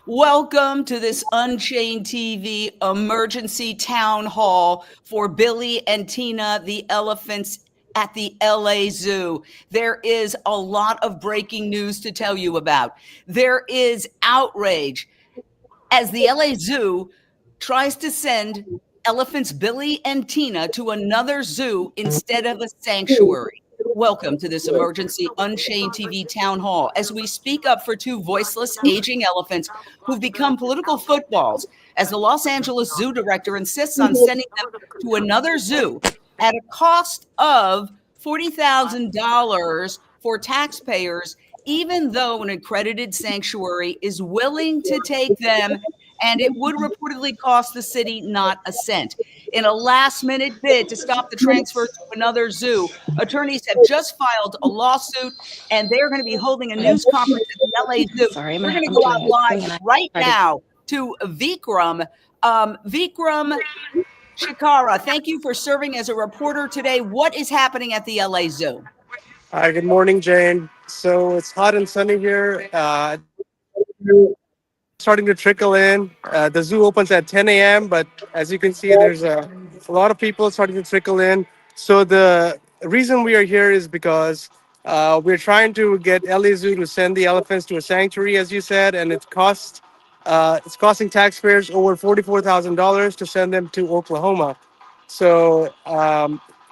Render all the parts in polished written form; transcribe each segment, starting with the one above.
Welcome to this Unchained TV emergency town hall for Billy and Tina, the elephants at the LA Zoo. There is a lot of breaking news to tell you about. There is outrage as the LA Zoo tries to send elephants Billy and Tina to another zoo instead of a sanctuary. Welcome to this emergency Unchained TV town hall as we speak up for two voiceless aging elephants who've become political footballs as the Los Angeles Zoo director insists on sending them to another zoo at a cost of $40,000 for taxpayers, even though an accredited sanctuary is willing to take them, and it would reportedly cost the city not a cent. In a last-minute bid to stop the transfer to another zoo, attorneys have just filed a lawsuit, and they're going to be holding a news conference at the LA Zoo. Sorry, We're going to go out live right now to Vikram. Vikram Shikara, thank you for serving as a reporter today. What is happening at the LA Zoo? Hi, good morning, Jane. So it's hot and sunny here. Starting to trickle in. The zoo opens at 10 a.m., but as you can see, there's a lot of people starting to trickle in. So the reason we are here is because we're trying to get LA Zoo to send the elephants to a sanctuary, as you said, and it's costing taxpayers over $44,000 to send them to Oklahoma. So,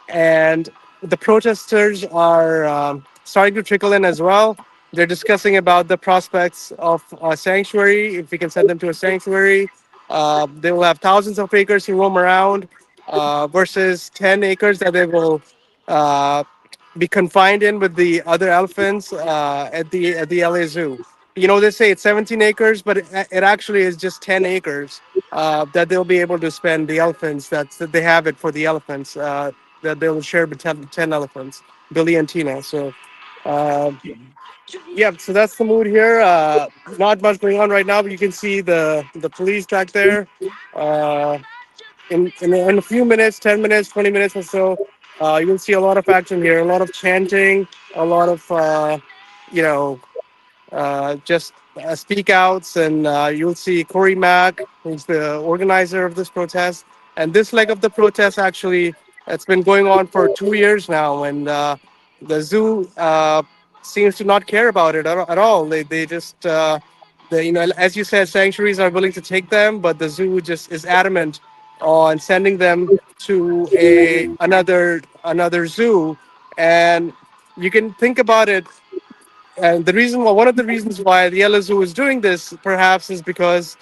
and the protesters are starting to trickle in as well. They're discussing about the prospects of a sanctuary. If we can send them to a sanctuary, they will have thousands of acres to roam around versus 10 acres that they will be confined in with the other elephants at the LA Zoo. You know, they say it's 17 acres, but it actually is just 10 acres that they'll be able to spend the elephants. That they have it for the elephants that they will share with 10 elephants, Billy and Tina. So. Yeah, so that's the mood here. Not much going on right now, but you can see the police back there. Uh, in a few minutes, 10 minutes, 20 minutes or so, you'll see a lot of action here, a lot of chanting, a lot of, you know, just speak outs. And you'll see Corey Mack, who's the organizer of this protest. And this leg of the protest actually, it's been going on for 2 years now. And the zoo seems to not care about it at all. They just, as you said, sanctuaries are willing to take them, but the zoo just is adamant on sending them to another zoo. And you can think about it. And one of the reasons why the Yellow Zoo is doing this, perhaps, is because,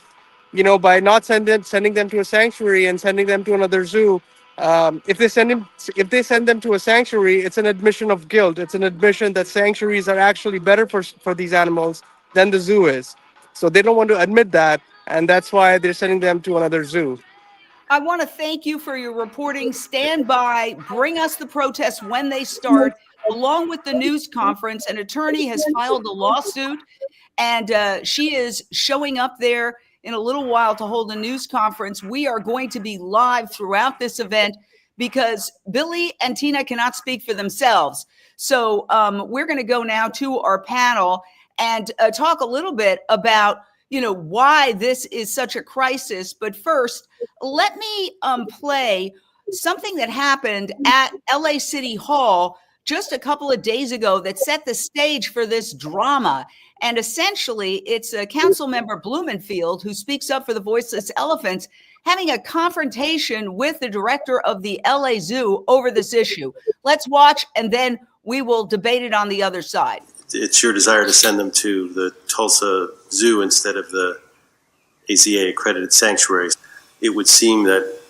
by not sending them to a sanctuary and sending them to another zoo, if they send them to a sanctuary, it's an admission of guilt. It's an admission that sanctuaries are actually better for these animals than the zoo is. So they don't want to admit that, and that's why they're sending them to another zoo. I want to thank you for your reporting. Stand by. Bring us the protests when they start. Along with the news conference, an attorney has filed a lawsuit, and she is showing up there in a little while to hold a news conference. We are going to be live throughout this event because Billy and Tina cannot speak for themselves. So we're going to go now to our panel and talk a little bit about why this is such a crisis. But first, let me play something that happened at LA City Hall just a couple of days ago that set the stage for this drama. And essentially, it's a council member, Blumenfield, who speaks up for the voiceless elephants, having a confrontation with the director of the LA Zoo over this issue. Let's watch, and then we will debate it on the other side. It's your desire to send them to the Tulsa Zoo instead of the AZA accredited sanctuaries. It would seem that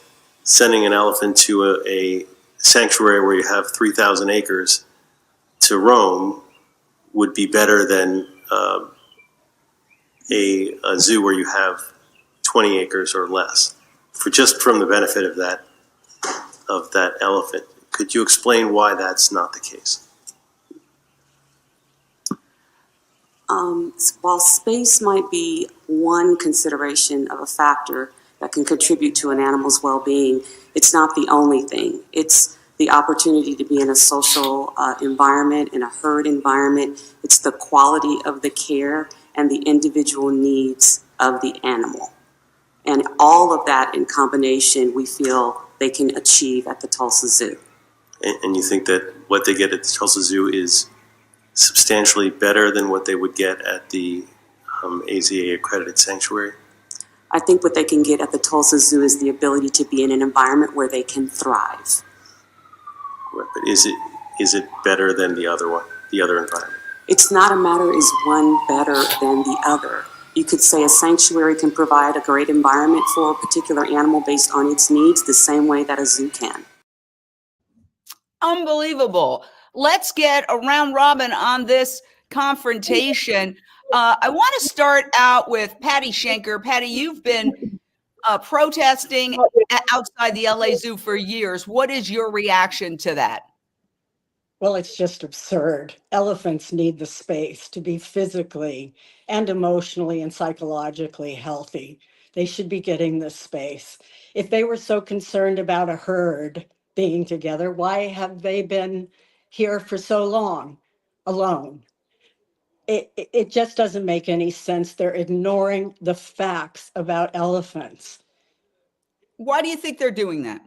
sending an elephant to a sanctuary where you have 3,000 acres to roam would be better than a zoo where you have 20 acres or less, from the benefit of that elephant. Could you explain why that's not the case? While space might be one consideration of a factor that can contribute to an animal's well-being, it's not the only thing. It's the opportunity to be in a social environment, in a herd environment. It's the quality of the care and the individual needs of the animal. And all of that in combination, we feel they can achieve at the Tulsa Zoo. And you think that what they get at the Tulsa Zoo is substantially better than what they would get at the AZA accredited sanctuary? I think what they can get at the Tulsa Zoo is the ability to be in an environment where they can thrive. Right, but is it better than the other one, the other environment? It's not a matter is one better than the other. You could say a sanctuary can provide a great environment for a particular animal based on its needs the same way that a zoo can. Unbelievable. Let's get a round robin on this confrontation. I want to start out with Patty Schenker. Patty, you've been protesting outside the LA Zoo for years. What is your reaction to that? Well, it's just absurd. Elephants need the space to be physically and emotionally and psychologically healthy. They should be getting this space. If they were so concerned about a herd being together, why have they been here for so long alone? It just doesn't make any sense. They're ignoring the facts about elephants. Why do you think they're doing that?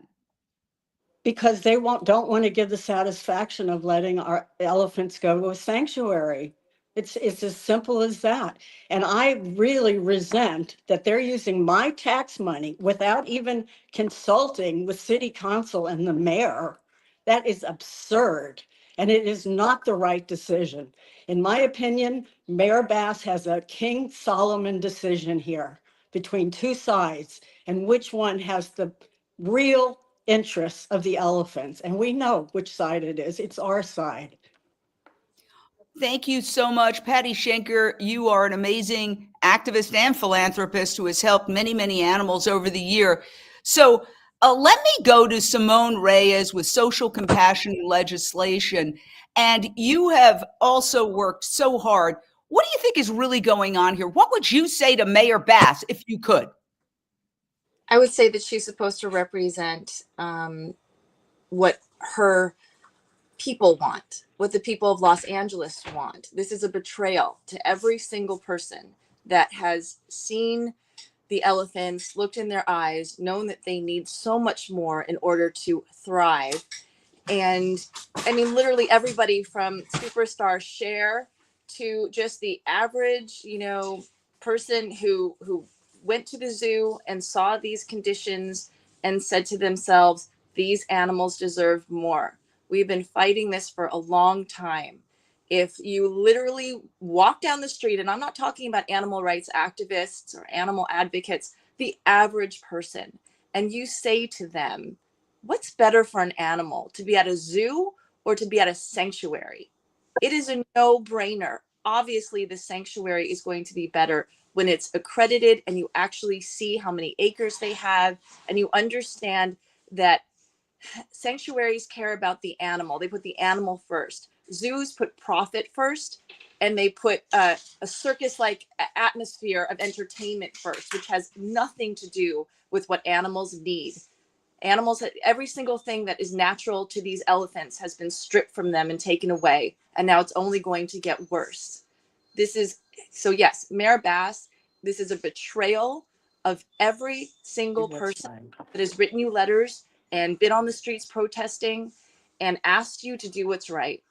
Because they don't want to give the satisfaction of letting our elephants go to a sanctuary. It's as simple as that. And I really resent that they're using my tax money without even consulting with city council and the mayor. That is absurd. And it is not the right decision. In my opinion, Mayor Bass has a King Solomon decision here between two sides, and which one has the real interests of the elephants. And we know which side it is. It's our side. Thank you so much, Patty Schenker. You are an amazing activist and philanthropist who has helped many, many animals over the year. So let me go to Simone Reyes with social compassion legislation. And you have also worked so hard. What do you think is really going on here? What would you say to Mayor Bass if you could? I would say that she's supposed to represent what her people want, what the people of Los Angeles want. This is a betrayal to every single person that has seen the elephants, looked in their eyes, known that they need so much more in order to thrive. And I mean, literally everybody from superstar Cher to just the average, person who went to the zoo and saw these conditions and said to themselves, these animals deserve more. We've been fighting this for a long time. If you literally walk down the street, and I'm not talking about animal rights activists or animal advocates, the average person, and you say to them, what's better for an animal, to be at a zoo or to be at a sanctuary? It is a no-brainer. Obviously, the sanctuary is going to be better when it's accredited and you actually see how many acres they have and you understand that sanctuaries care about the animal. They put the animal first. Zoos put profit first, and they put a circus-like atmosphere of entertainment first, which has nothing to do with what animals need. Animals, every single thing that is natural to these elephants has been stripped from them and taken away, and now it's only going to get worse. So yes, Mayor Bass, this is a betrayal of every single person that has written you letters and been on the streets protesting and asked you to do what's right.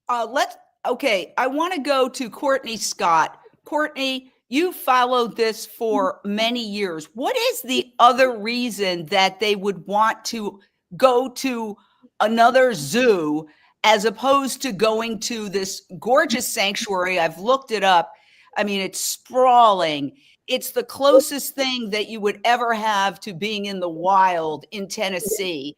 I want to go to Courtney Scott. Courtney, you followed this for many years. What is the other reason that they would want to go to another zoo as opposed to going to this gorgeous sanctuary? I've looked it up. I mean, it's sprawling. It's the closest thing that you would ever have to being in the wild in Tennessee.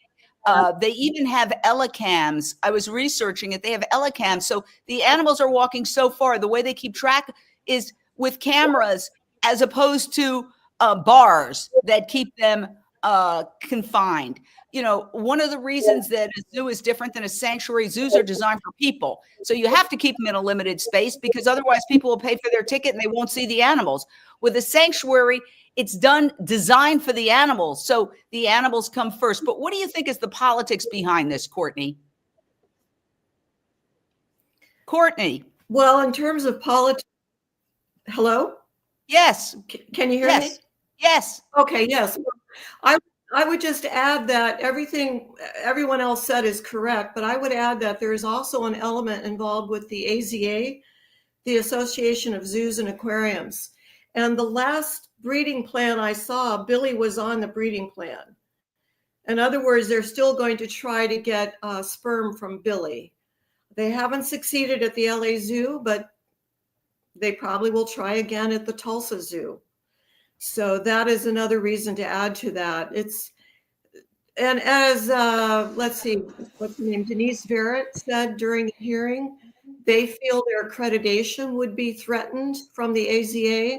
They even have elecams. I was researching it. They have elecams. So the animals are walking so far. The way they keep track is with cameras as opposed to bars that keep them confined. One of the reasons that a zoo is different than a sanctuary, zoos are designed for people. So you have to keep them in a limited space because otherwise people will pay for their ticket and they won't see the animals. With a sanctuary, it's designed for the animals. So the animals come first. But what do you think is the politics behind this, Courtney? Courtney. Well, in terms of politics, hello? Yes. Can you hear me? Yes. Yes. Okay, yes. I would just add that everything everyone else said is correct, but I would add that there is also an element involved with the AZA, the Association of Zoos and Aquariums. And the last breeding plan I saw, Billy was on the breeding plan. In other words, they're still going to try to get sperm from Billy. They haven't succeeded at the LA Zoo, but they probably will try again at the Tulsa Zoo. So that is another reason to add to that. And as, let's see, what's the name, Denise Verrett said during the hearing, they feel their accreditation would be threatened from the AZA.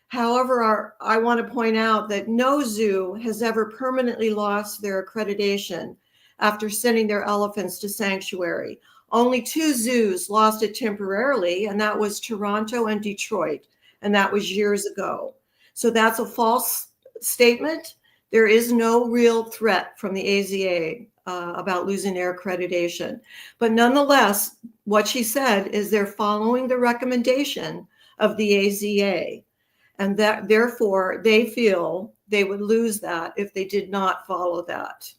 However, I want to point out that no zoo has ever permanently lost their accreditation after sending their elephants to sanctuary. Only 2 zoos lost it temporarily, and that was Toronto and Detroit, and that was years ago. So that's a false statement. There is no real threat from the AZA about losing their accreditation. But nonetheless, what she said is they're following the recommendation of the AZA, and that therefore they feel they would lose that if they did not follow that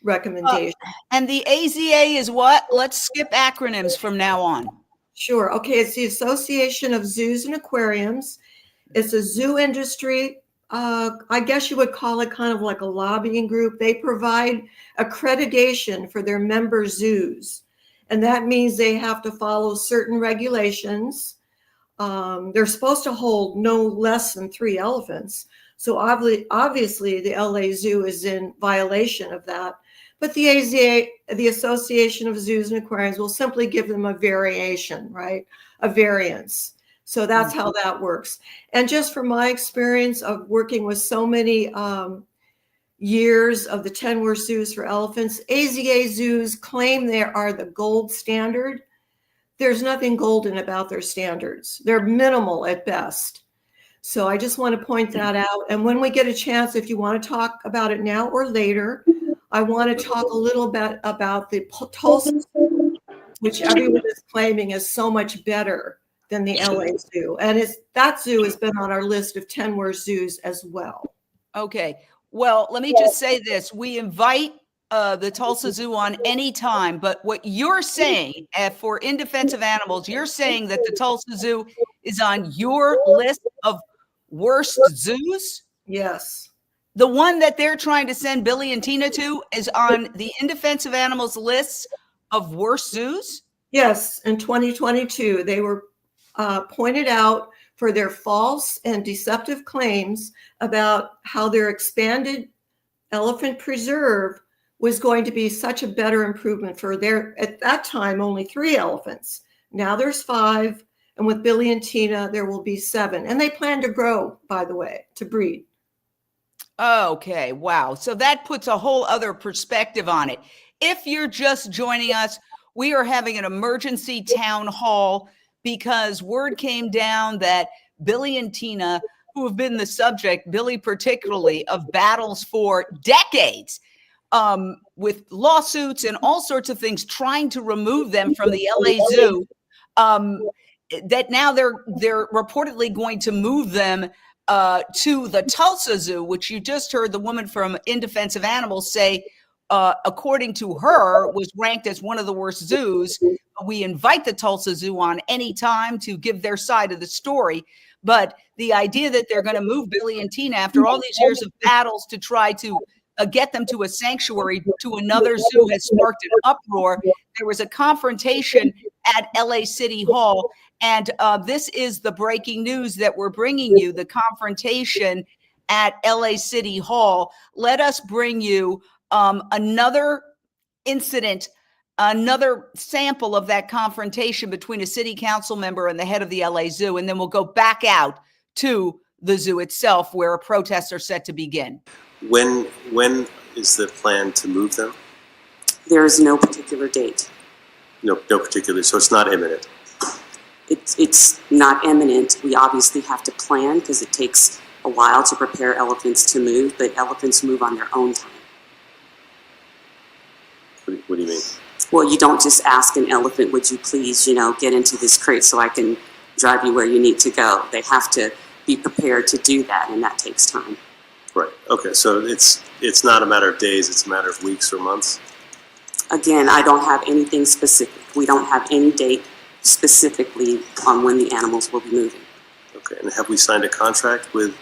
recommendation. And the AZA is what? Let's skip acronyms from now on. Sure. Okay. It's the Association of Zoos and Aquariums. It's a zoo industry. I guess you would call it kind of like a lobbying group. They provide accreditation for their member zoos. And that means they have to follow certain regulations. They're supposed to hold no less than 3 elephants. So obviously the LA Zoo is in violation of that. But the AZA, the Association of Zoos and Aquariums, will simply give them a variation, right? A variance. So that's how that works. And just from my experience of working with so many years of the 10 worst zoos for elephants, AZA zoos claim they are the gold standard. There's nothing golden about their standards. They're minimal at best. So I just want to point that out. And when we get a chance, if you want to talk about it now or later, I want to talk a little bit about the Tulsa Zoo, which everyone is claiming is so much better than the LA Zoo. And that zoo has been on our list of 10 worst zoos as well. Okay. Well, let me just say this. We invite the Tulsa Zoo on any time, but what you're saying for In Defense of Animals, you're saying that the Tulsa Zoo is on your list of worst zoos? Yes. The one that they're trying to send Billy and Tina to is on the In Defense of Animals list of worst zoos? Yes. In 2022, they were pointed out for their false and deceptive claims about how their expanded elephant preserve was going to be such a better improvement for their, at that time, only 3 elephants. Now there's 5. And with Billy and Tina, there will be 7. And they plan to grow, by the way, to breed. Okay, wow. So that puts a whole other perspective on it. If you're just joining us, we are having an emergency town hall because word came down that Billy and Tina, who have been the subject, Billy particularly, of battles for decades, with lawsuits and all sorts of things, trying to remove them from the LA Zoo, that now they're reportedly going to move them to the Tulsa Zoo, which you just heard the woman from In Defense of Animals say, according to her, was ranked as one of the worst zoos. We invite the Tulsa Zoo on any time to give their side of the story. But the idea that they're going to move Billy and Tina after all these years of battles to try to get them to a sanctuary, to another zoo, has sparked an uproar. There was a confrontation at LA City Hall. And this is the breaking news that we're bringing you, the confrontation at LA City Hall. Let us bring you another incident, another sample of that confrontation between a city council member and the head of the LA Zoo. And then we'll go back out to the zoo itself where protests are set to begin. When is the plan to move them? There is no particular date. No particular, so it's not imminent. It's not imminent. We obviously have to plan because it takes a while to prepare elephants to move, but elephants move on their own time. What do you mean? Well, you don't just ask an elephant, would you please, get into this crate so I can drive you where you need to go. They have to be prepared to do that, and that takes time. Right. Okay. So it's not a matter of days; it's a matter of weeks or months. Again, I don't have anything specific. We don't have any date specifically on when the animals will be moving. Okay. And have we signed a contract with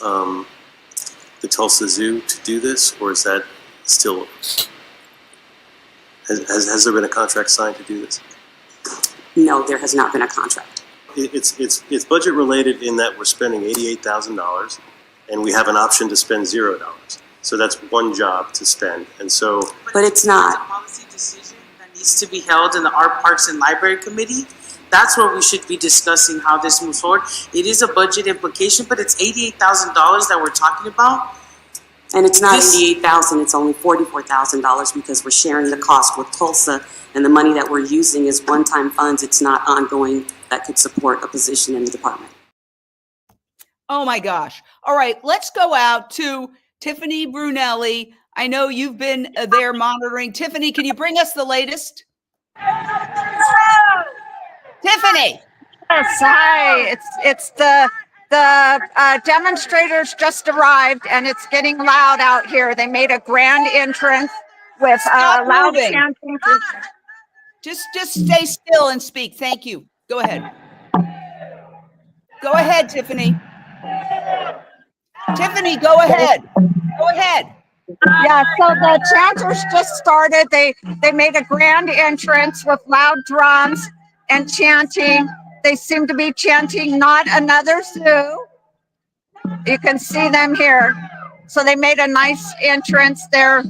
the Tulsa Zoo to do this, or is that still? Has there been a contract signed to do this? No, there has not been a contract. It's budget related in that we're spending $88,000, and we have an option to spend $0. So that's one job to spend, and so. But it's not. It's a policy decision that needs to be held in the Art, Parks, and Library Committee. That's where we should be discussing how this moves forward. It is a budget implication, but it's $88,000 that we're talking about. And it's not $88,000, it's only $44,000 because we're sharing the cost with Tulsa, and the money that we're using is one-time funds. It's not ongoing that could support a position in the department. Oh my gosh. All right, let's go out to Tiffany Brunelli. I know you've been there monitoring. Tiffany, can you bring us the latest? Tiffany. Yes, hi. It's the demonstrators just arrived, and it's getting loud out here. They made a grand entrance with loud moving. chanting. Just stay still and speak. Thank you. Go ahead. Go ahead, Tiffany. Tiffany, go ahead. Go ahead. Yeah, so the chanters just started. They made a grand entrance with loud drums and chanting. They seem to be chanting, "Not another zoo." You can see them here. So they made a nice entrance there.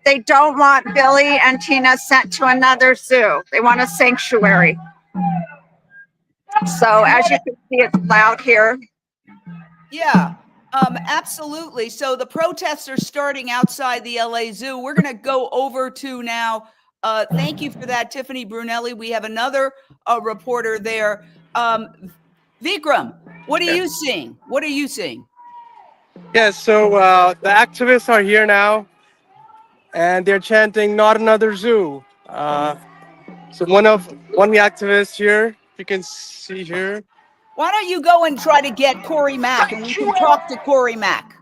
They don't want Billy and Tina sent to another zoo. They want a sanctuary. So as you can see, it's loud here. Yeah, absolutely. So the protests are starting outside the LA Zoo. We're going to go over to now. Thank you for that, Tiffany Brunelli. We have another reporter there. Vikram, what are you seeing? What are you seeing? Yeah, so the activists are here now, and they're chanting "Not another zoo." So one of the activists here, you can see here. Why don't you go and try to get Corey Mack, and we can talk to Corey Mack.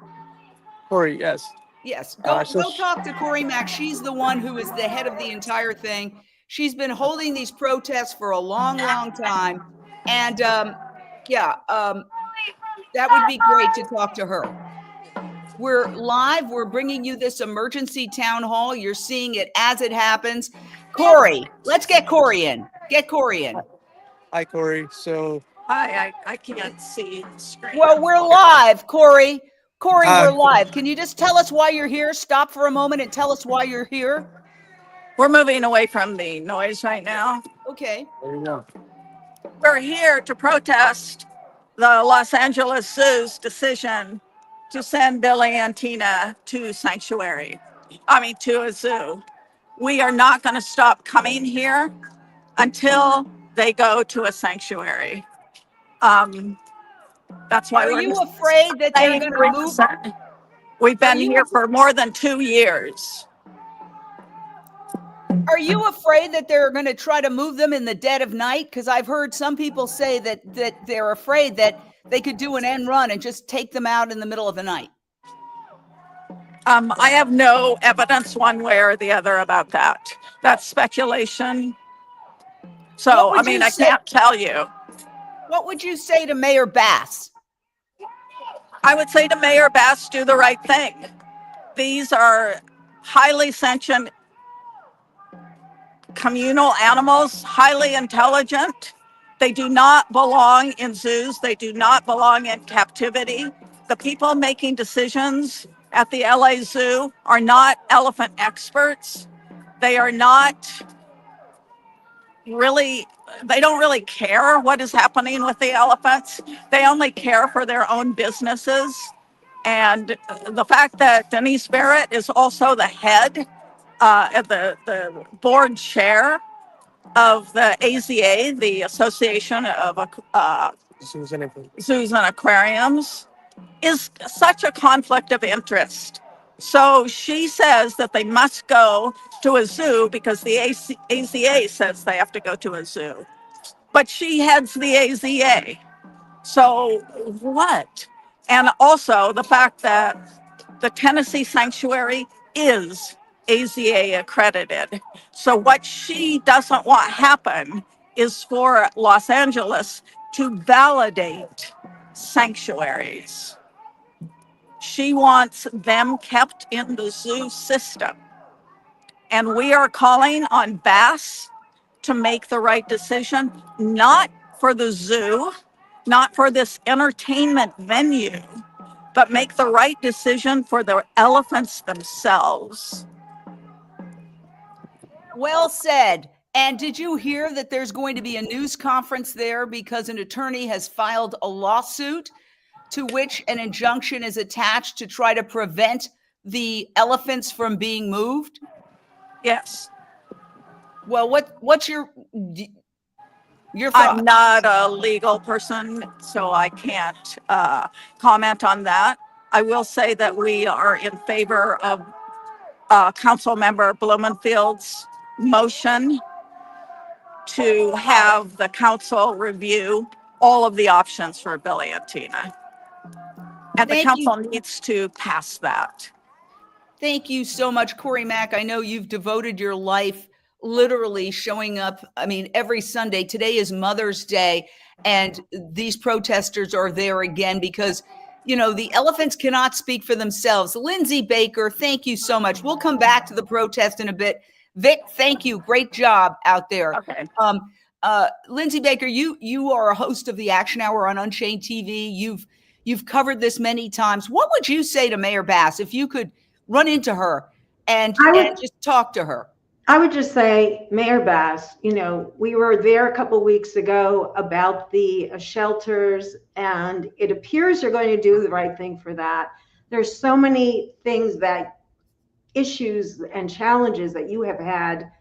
Corey, yes. Yes, go talk to Corey Mack. She's the one who is the head of the entire thing. She's been holding these protests for a long, long time. And that would be great to talk to her. We're live. We're bringing you this emergency town hall. You're seeing it as it happens. Corey, let's get Corey in. Get Corey in. Hi, Corey. So. Hi, I can't see the screen. Well, we're live, Corey. Corey, we're live. Can you just tell us why you're here? Stop for a moment and tell us why you're here. We're moving away from the noise right now. Okay. There you go. We're here to protest the Los Angeles Zoo's decision to send Billy and Tina to to a zoo. We are not going to stop coming here until they go to a sanctuary. That's why Are you afraid that they're going to move? We've been here for more than 2 years. Are you afraid that they're going to try to move them in the dead of night? Because I've heard some people say that they're afraid that they could do an end run and just take them out in the middle of the night. I have no evidence one way or the other about that. That's speculation. So, I can't tell you. What would you say to Mayor Bass? I would say to Mayor Bass, do the right thing. These are highly sentient communal animals, highly intelligent. They do not belong in zoos. They do not belong in captivity. The people making decisions at the LA Zoo are not elephant experts. They are not really, they don't really care what is happening with the elephants. They only care for their own businesses. And the fact that Denise Barrett is also the head, the board chair of the AZA, the Association of Zoos and Aquariums, is such a conflict of interest. So she says that they must go to a zoo because the AZA says they have to go to a zoo. But she heads the AZA. So what? And also the fact that the Tennessee Sanctuary is AZA accredited. So what she doesn't want happen is for Los Angeles to validate sanctuaries. She wants them kept in the zoo system. And we are calling on Bass to make the right decision, not for the zoo, not for this entertainment venue, but make the right decision for the elephants themselves. Well said. And did you hear that there's going to be a news conference there because an attorney has filed a lawsuit to which an injunction is attached to try to prevent the elephants from being moved? Yes. Well, what's your thoughts? I'm not a legal person, so I can't comment on that. I will say that we are in favor of Council Member Blumenfield's motion to have the council review all of the options for Billy and Tina. And the council needs to pass that. Thank you so much, Corey Mack. I know you've devoted your life literally showing up. I mean, every Sunday. Today is Mother's Day, and these protesters are there again because, you know, the elephants cannot speak for themselves. Lindsay Baker, thank you so much. We'll come back to the protest in a bit. Vic, thank you. Great job out there. Okay. Lindsay Baker, you are a host of the Action Hour on Unchained TV. You've covered this many times. What would you say to Mayor Bass if you could run into her and just talk to her? I would just say, Mayor Bass, you know, we were there a couple weeks ago about the shelters, and it appears you're going to do the right thing for that. There's so many issues and challenges that you have had.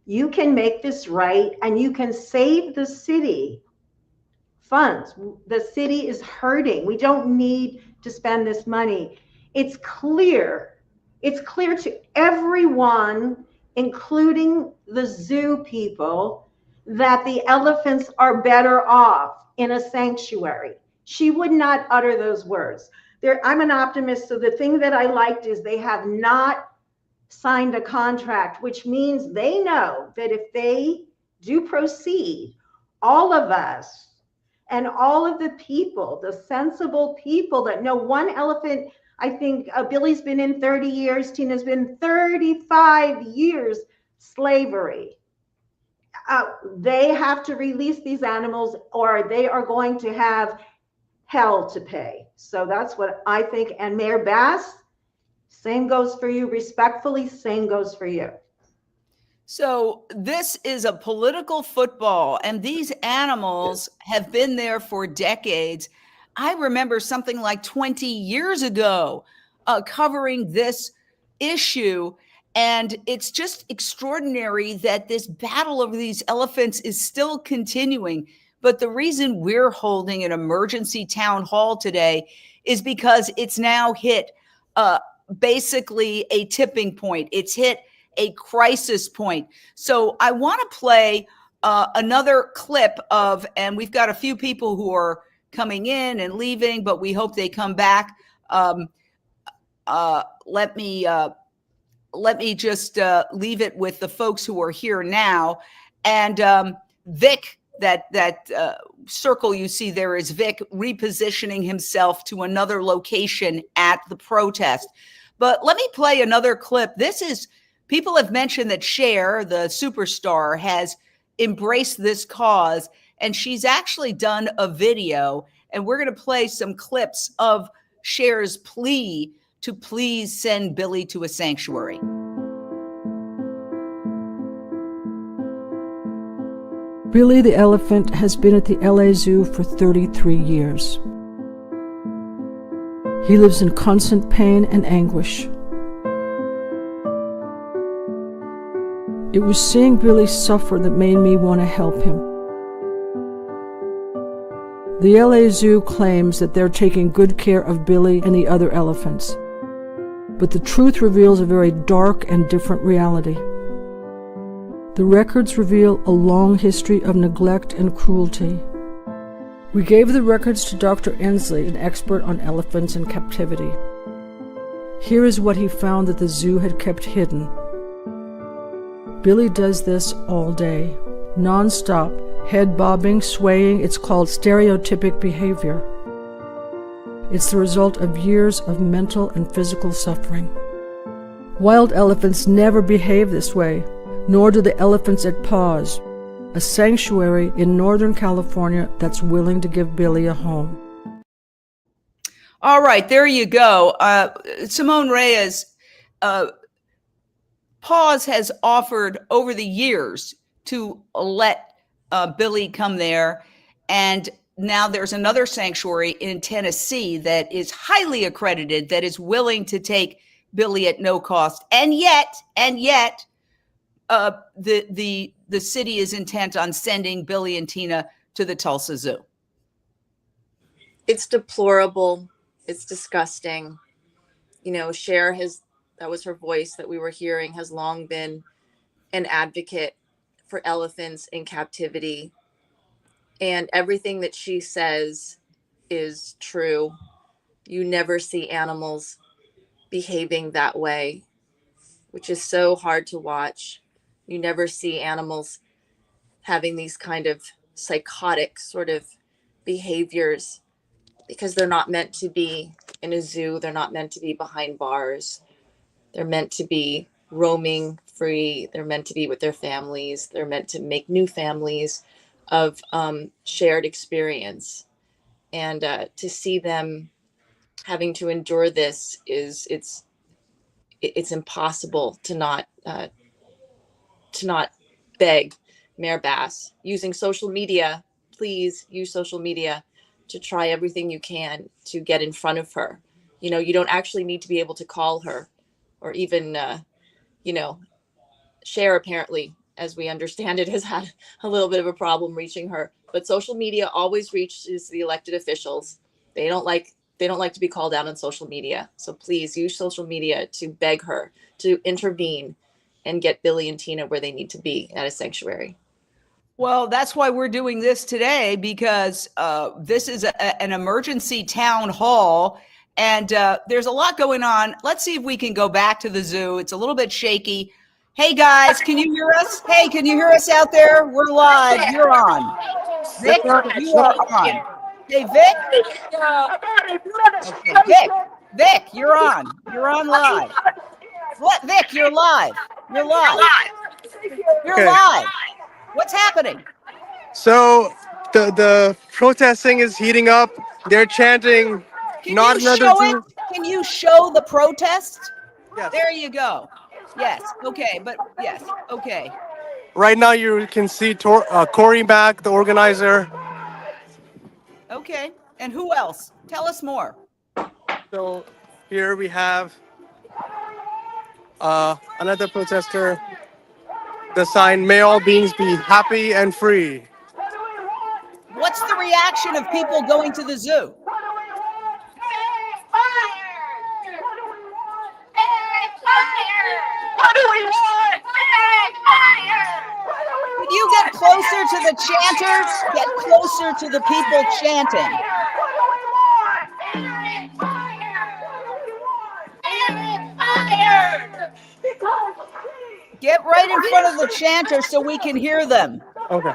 You can make this right, and you can save the city funds. The city is hurting. We don't need to spend this money. It's clear to everyone, including the zoo people, that the elephants are better off in a sanctuary. She would not utter those words. I'm an optimist, so the thing that I liked is they have not signed a contract, which means they know that if they do proceed, all of us and all of the people, the sensible people that know one elephant, I think Billy's been in 30 years, Tina's been 35 years slavery. They have to release these animals or they are going to have hell to pay. So that's what I think. And Mayor Bass, same goes for you. Respectfully, same goes for you. So this is a political football, and these animals have been there for decades. I remember something like 20 years ago covering this issue, and it's just extraordinary that this battle over these elephants is still continuing. But the reason we're holding an emergency town hall today is because it's now hit basically a tipping point. It's hit a crisis point. So I want to play another clip of, and we've got a few people who are coming in and leaving, but we hope they come back. Let me just leave it with the folks who are here now. And Vic, that circle you see there is Vic repositioning himself to another location at the protest. But let me play another clip. People have mentioned that Cher, the superstar, has embraced this cause, and she's actually done a video, and we're going to play some clips of Cher's plea to please send Billy to a sanctuary. Billy the elephant has been at the LA Zoo for 33 years. He lives in constant pain and anguish. It was seeing Billy suffer that made me want to help him. The LA Zoo claims that they're taking good care of Billy and the other elephants. But the truth reveals a very dark and different reality. The records reveal a long history of neglect and cruelty. We gave the records to Dr. Ensley, an expert on elephants in captivity. Here is what he found that the zoo had kept hidden. Billy does this all day, non-stop, head bobbing, swaying. It's called stereotypic behavior. It's the result of years of mental and physical suffering. Wild elephants never behave this way, nor do the elephants at Paws, a sanctuary in Northern California that's willing to give Billy a home. All right, there you go. Simone Reyes, Paws has offered over the years to let Billy come there. And now there's another sanctuary in Tennessee that is highly accredited, that is willing to take Billy at no cost. And yet, the city is intent on sending Billy and Tina to the Tulsa Zoo. It's deplorable. It's disgusting. You know, Cher that was her voice that we were hearing, has long been an advocate for elephants in captivity. And everything that she says is true. You never see animals behaving that way, which is so hard to watch. You never see animals having these kind of psychotic sort of behaviors because they're not meant to be in a zoo. They're not meant to be behind bars. They're meant to be roaming free. They're meant to be with their families. They're meant to make new families of shared experience. And to see them having to endure this it's impossible to not beg Mayor Bass. Using social media, please use social media to try everything you can to get in front of her. You know, you don't actually need to be able to call her or even, Cher apparently, as we understand it, has had a little bit of a problem reaching her. But social media always reaches the elected officials. They don't like to be called out on social media. So please use social media to beg her to intervene and get Billy and Tina where they need to be at a sanctuary. Well, that's why we're doing this today, because this is an emergency town hall, and there's a lot going on. Let's see if we can go back to the zoo. It's a little bit shaky. Hey, guys, can you hear us? Hey, can you hear us out there? We're live. You're on. Vic, you are on. Hey, Vic? Okay, Vic, you're on. You're on live. What, Vic, you're live. You're live. You're live. What's happening? So the protesting is heating up. They're chanting, Can not you another show zoo. it? Can you show the protest? Yes. There you go. Yes. Okay. But yes. Okay. Right now you can see Corey Mack, the organizer. Okay. And who else? Tell us more. So here we have another protester. The sign, "May all beings be happy and free." What's the reaction of people going to the zoo? Could you get closer to the chanters? Get closer to the people chanting. Get right in front of the chanters so we can hear them. Okay.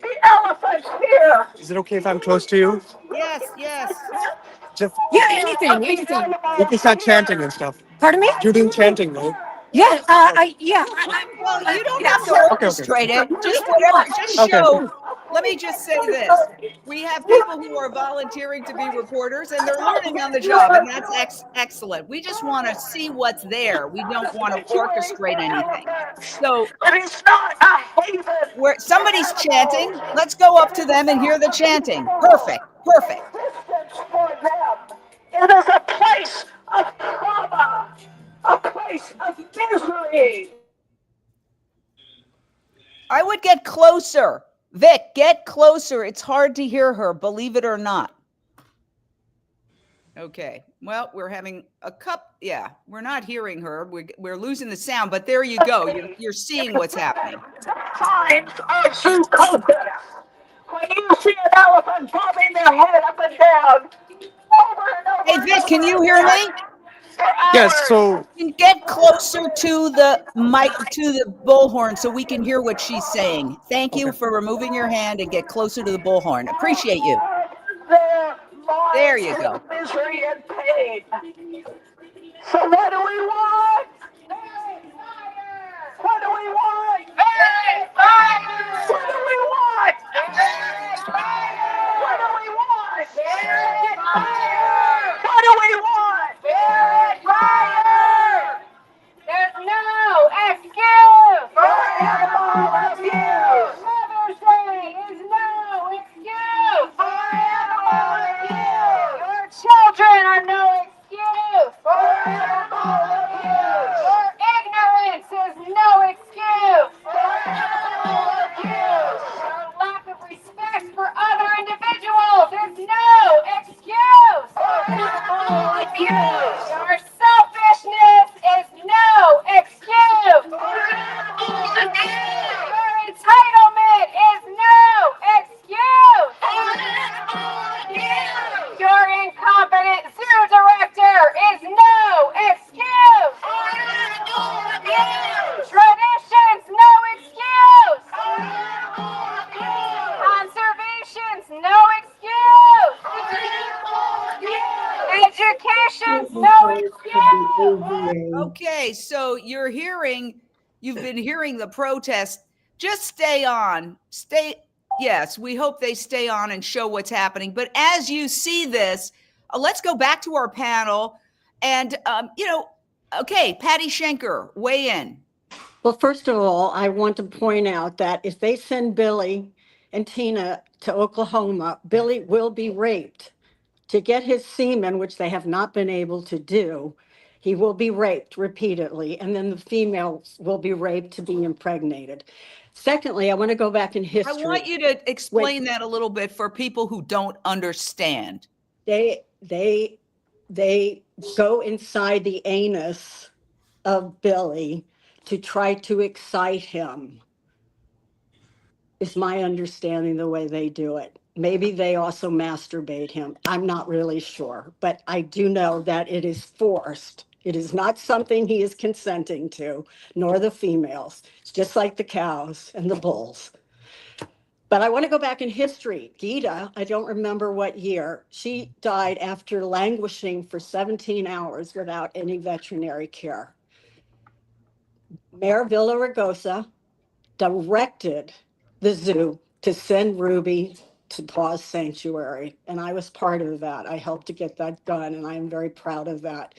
The elephant's here. Is it okay if I'm close to you? Yes, yes. Just, Anything. you can start chanting and stuff. Pardon me? You're doing chanting, right? Yeah, Well, you don't have to orchestrate it. Just whatever, just show. Let me just say this. We have people who are volunteering to be reporters, and they're learning on the job, and that's excellent. We just want to see what's there. We don't want to orchestrate anything. So where somebody's chanting, let's go up to them and hear the chanting. Perfect, perfect. It is a place of trauma, a place of misery. I would get closer. Vic, get closer. It's hard to hear her, believe it or not. Okay. Well, we're having a yeah, we're not hearing her. We're losing the sound, but there you go. You're seeing what's happening. Times of zoo culture. when you see an elephant bobbing their head up and down over and over Hey, and Vic, over can you hear me? for Yes, hours. so Can get closer to the mic, to the bullhorn, so we can hear what she's saying. Thank you for removing your hand and get closer to the bullhorn. Appreciate you. Their There lives you in go. misery and pain. So what do we want? What do we want? What do we want? What do we want? What do we want? There's no excuse for animal abuse. Mother's Day is no excuse For animal abuse. Your children are no excuse For animal abuse. Your ignorance is no excuse For animal abuse. Your lack of respect for other individuals is no excuse For animal abuse. Your selfishness is no excuse For animal abuse. Your entitlement is no excuse For animal abuse. Your incompetent zoo director is no excuse For animal abuse. Traditions, no excuse For animal abuse. Conservation's no excuse For animal abuse. Education's no excuse Okay, so you've been hearing the protest. Just stay on. Yes, we hope they stay on and show what's happening. But as you see this, let's go back to our panel. And, okay, Patty Schenker, weigh in. Well, first of all, I want to point out that if they send Billy and Tina to Oklahoma, Billy will be raped. To get his semen, which they have not been able to do, he will be raped repeatedly, and then the females will be raped to be impregnated. Secondly, I want to go back in history. I want you to explain that a little bit for people who don't understand. They go inside the anus of Billy to try to excite him, is my understanding the way they do it. Maybe they also masturbate him. I'm not really sure, but I do know that it is forced. It is not something he is consenting to, nor the females. It's just like the cows and the bulls. But I want to go back in history. Gita, I don't remember what year, she died after languishing for 17 hours without any veterinary care. Mayor Villaraigosa directed the zoo to send Ruby to Paws Sanctuary, and I was part of that. I helped to get that done, and I am very proud of that.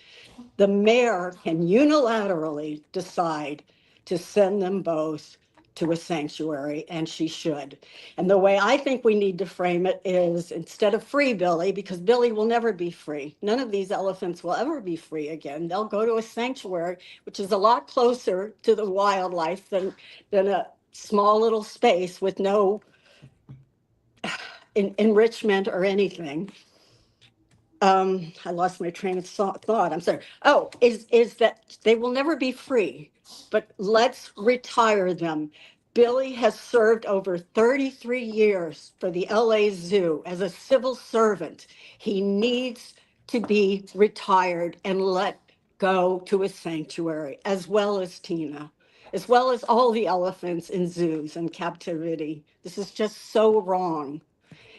The mayor can unilaterally decide to send them both to a sanctuary, and she should. And the way I think we need to frame it is, instead of free Billy, because Billy will never be free. None of these elephants will ever be free again. They'll go to a sanctuary, which is a lot closer to the wildlife than a small little space with no enrichment or anything. I lost my train of thought. I'm sorry. Oh, is that they will never be free, but let's retire them. Billy has served over 33 years for the LA Zoo as a civil servant. He needs to be retired and let go to a sanctuary, as well as Tina, as well as all the elephants in zoos and captivity. This is just so wrong.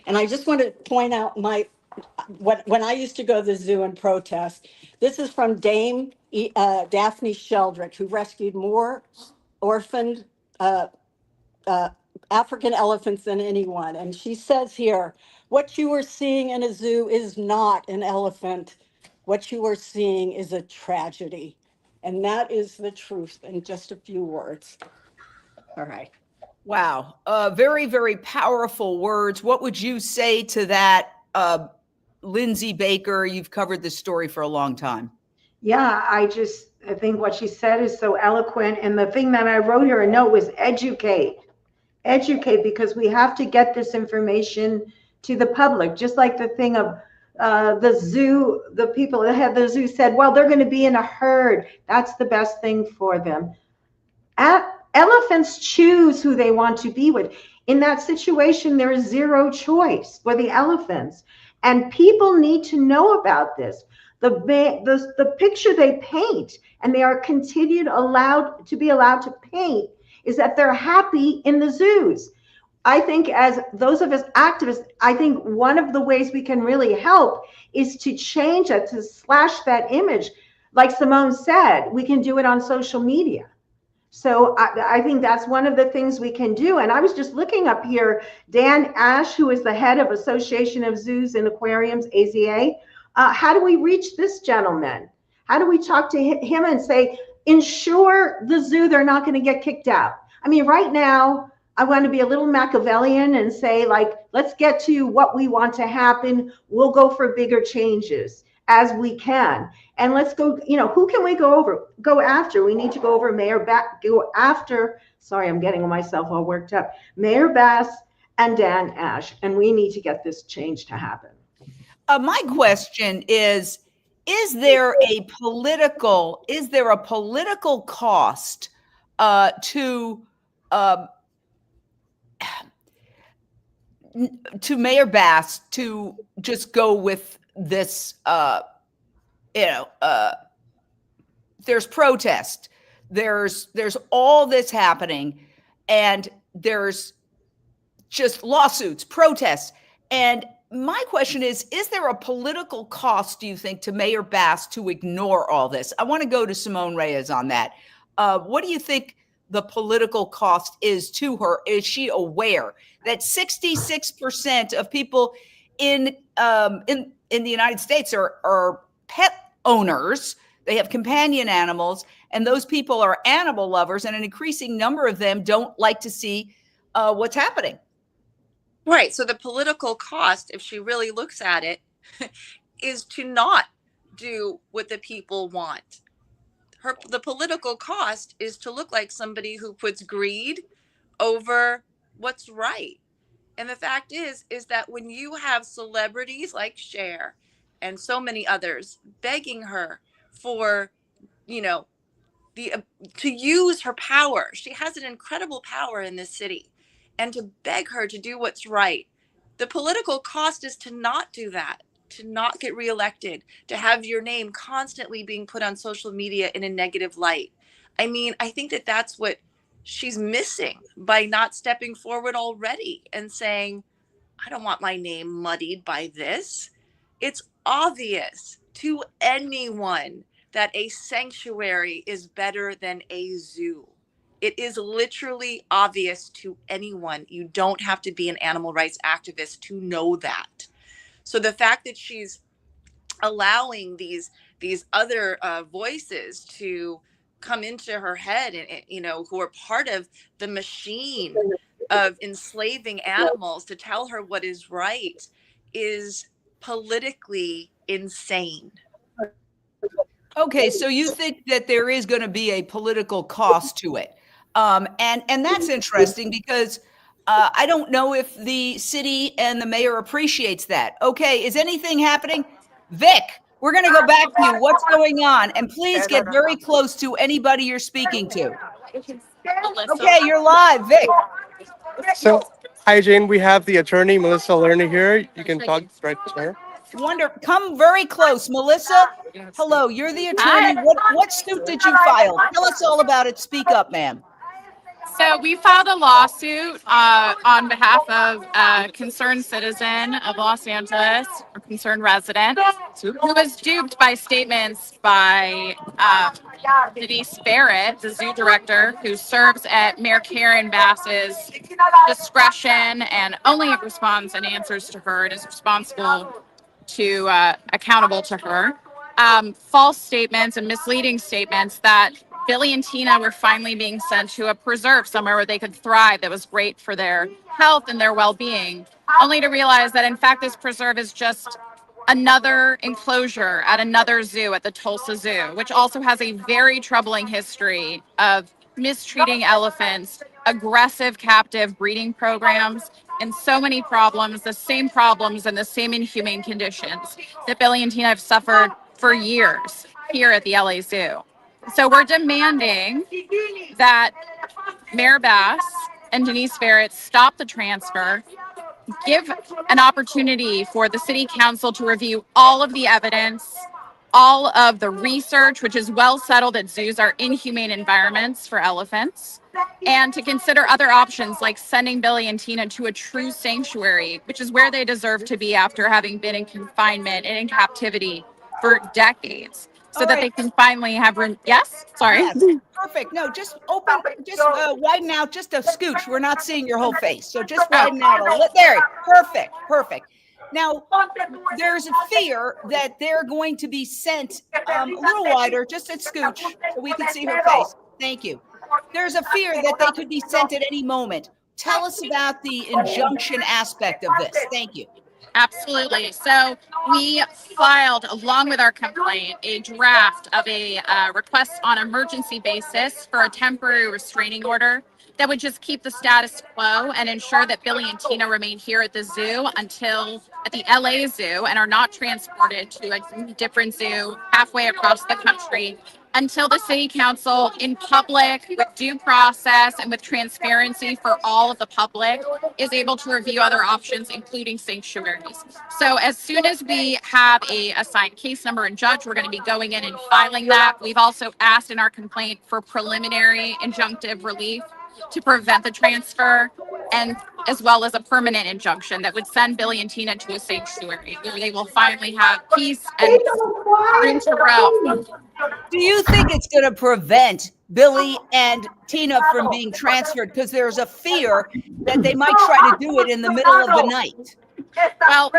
And I just want to point out when I used to go to the zoo and protest, this is from Dame Daphne Sheldrick, who rescued more orphaned African elephants than anyone. And she says here, what you are seeing in a zoo is not an elephant. What you are seeing is a tragedy. And that is the truth in just a few words. All right. Wow. Very, very powerful words. What would you say to that, Lindsay Baker? You've covered this story for a long time. Yeah, I think what she said is so eloquent. And the thing that I wrote here a note was educate, because we have to get this information to the public. Just like the thing of the zoo, the people that had the zoo said, well, they're going to be in a herd. That's the best thing for them. Elephants choose who they want to be with. In that situation, there is zero choice for the elephants. And people need to know about this. The picture they paint, and they are continued allowed to be allowed to paint, is that they're happy in the zoos. I think as those of us activists, I think one of the ways we can really help is to change that, to slash that image. Like Simone said, we can do it on social media. So I think that's one of the things we can do. And I was just looking up here, Dan Ash, who is the head of Association of Zoos and Aquariums, AZA. How do we reach this gentleman? How do we talk to him and say, ensure the zoo, they're not going to get kicked out? I mean, right now, I want to be a little Machiavellian and say, like, let's get to what we want to happen. We'll go for bigger changes as we can. And let's go, who can we go after? We need to go over go after, sorry, I'm getting myself all worked up, Mayor Bass and Dan Ash, and we need to get this change to happen. My question is there a political cost to Mayor Bass to just go with this? There's protest, there's all this happening, and there's just lawsuits, protests. And my question is there a political cost, do you think, to Mayor Bass to ignore all this? I want to go to Simone Reyes on that. What do you think the political cost is to her? Is she aware that 66% of people in the United States are pet owners? They have companion animals, and those people are animal lovers, and an increasing number of them don't like to see what's happening. Right. So the political cost, if she really looks at it, is to not do what the people want. The political cost is to look like somebody who puts greed over what's right. And the fact is that when you have celebrities like Cher and so many others begging her for, to use her power, she has an incredible power in this city, and to beg her to do what's right. The political cost is to not do that, to not get reelected, to have your name constantly being put on social media in a negative light. I mean, I think that that's what she's missing by not stepping forward already and saying, I don't want my name muddied by this. It's obvious to anyone that a sanctuary is better than a zoo. It is literally obvious to anyone. You don't have to be an animal rights activist to know that. So the fact that she's allowing these other voices to come into her head, and who are part of the machine of enslaving animals to tell her what is right, is politically insane. Okay, so you think that there is going to be a political cost to it. And that's interesting because I don't know if the city and the mayor appreciates that. Okay, is anything happening? Vic, we're going to go back to you. What's going on? And please get very close to anybody you're speaking to. Okay, you're live, Vic. So, hi, Jane. We have the attorney, Melissa Lerner, here. You can talk right to her. Come very close. Melissa, hello, you're the attorney. What suit did you file? Tell us all about it. Speak up, ma'am. So we filed a lawsuit on behalf of a concerned citizen of Los Angeles, or concerned resident, who was duped by statements by Denise Barrett, the zoo director, who serves at Mayor Karen Bass's discretion and only responds and answers to her and is responsible to accountable to her. False statements and misleading statements that Billy and Tina were finally being sent to a preserve somewhere where they could thrive that was great for their health and their well-being, only to realize that in fact this preserve is just another enclosure at another zoo, at the Tulsa Zoo, which also has a very troubling history of mistreating elephants, aggressive captive breeding programs, and so many problems, the same problems and the same inhumane conditions that Billy and Tina have suffered for years here at the LA Zoo. So we're demanding that Mayor Bass and Denise Barrett stop the transfer, give an opportunity for the city council to review all of the evidence, all of the research, which is well settled that zoos are inhumane environments for elephants, and to consider other options like sending Billy and Tina to a true sanctuary, which is where they deserve to be after having been in confinement and in captivity for decades, so All that right. they can finally have room. Yes, sorry. Yes, perfect. No, just widen out just a scooch. We're not seeing your whole face. So just widen out a little. There, perfect, perfect. Now, there's a fear that they're going to be sent a little wider, just a scooch, so we can see her face. Thank you. There's a fear that they could be sent at any moment. Tell us about the injunction aspect of this. Thank you. Absolutely. So we filed, along with our complaint, a draft of a request on emergency basis for a temporary restraining order that would just keep the status quo and ensure that Billy and Tina remain here at the zoo until at the LA Zoo and are not transported to a different zoo halfway across the country until the city council, in public, with due process and with transparency for all of the public, is able to review other options, including sanctuaries. So as soon as we have a assigned case number and judge, we're going to be going in and filing that. We've also asked in our complaint for preliminary injunctive relief to prevent the transfer, and as well as a permanent injunction that would send Billy and Tina to a sanctuary where they will finally have peace and room to roam. Do you think it's going to prevent Billy and Tina from being transferred? Because there's a fear that they might try to do it in the middle of the night. Well,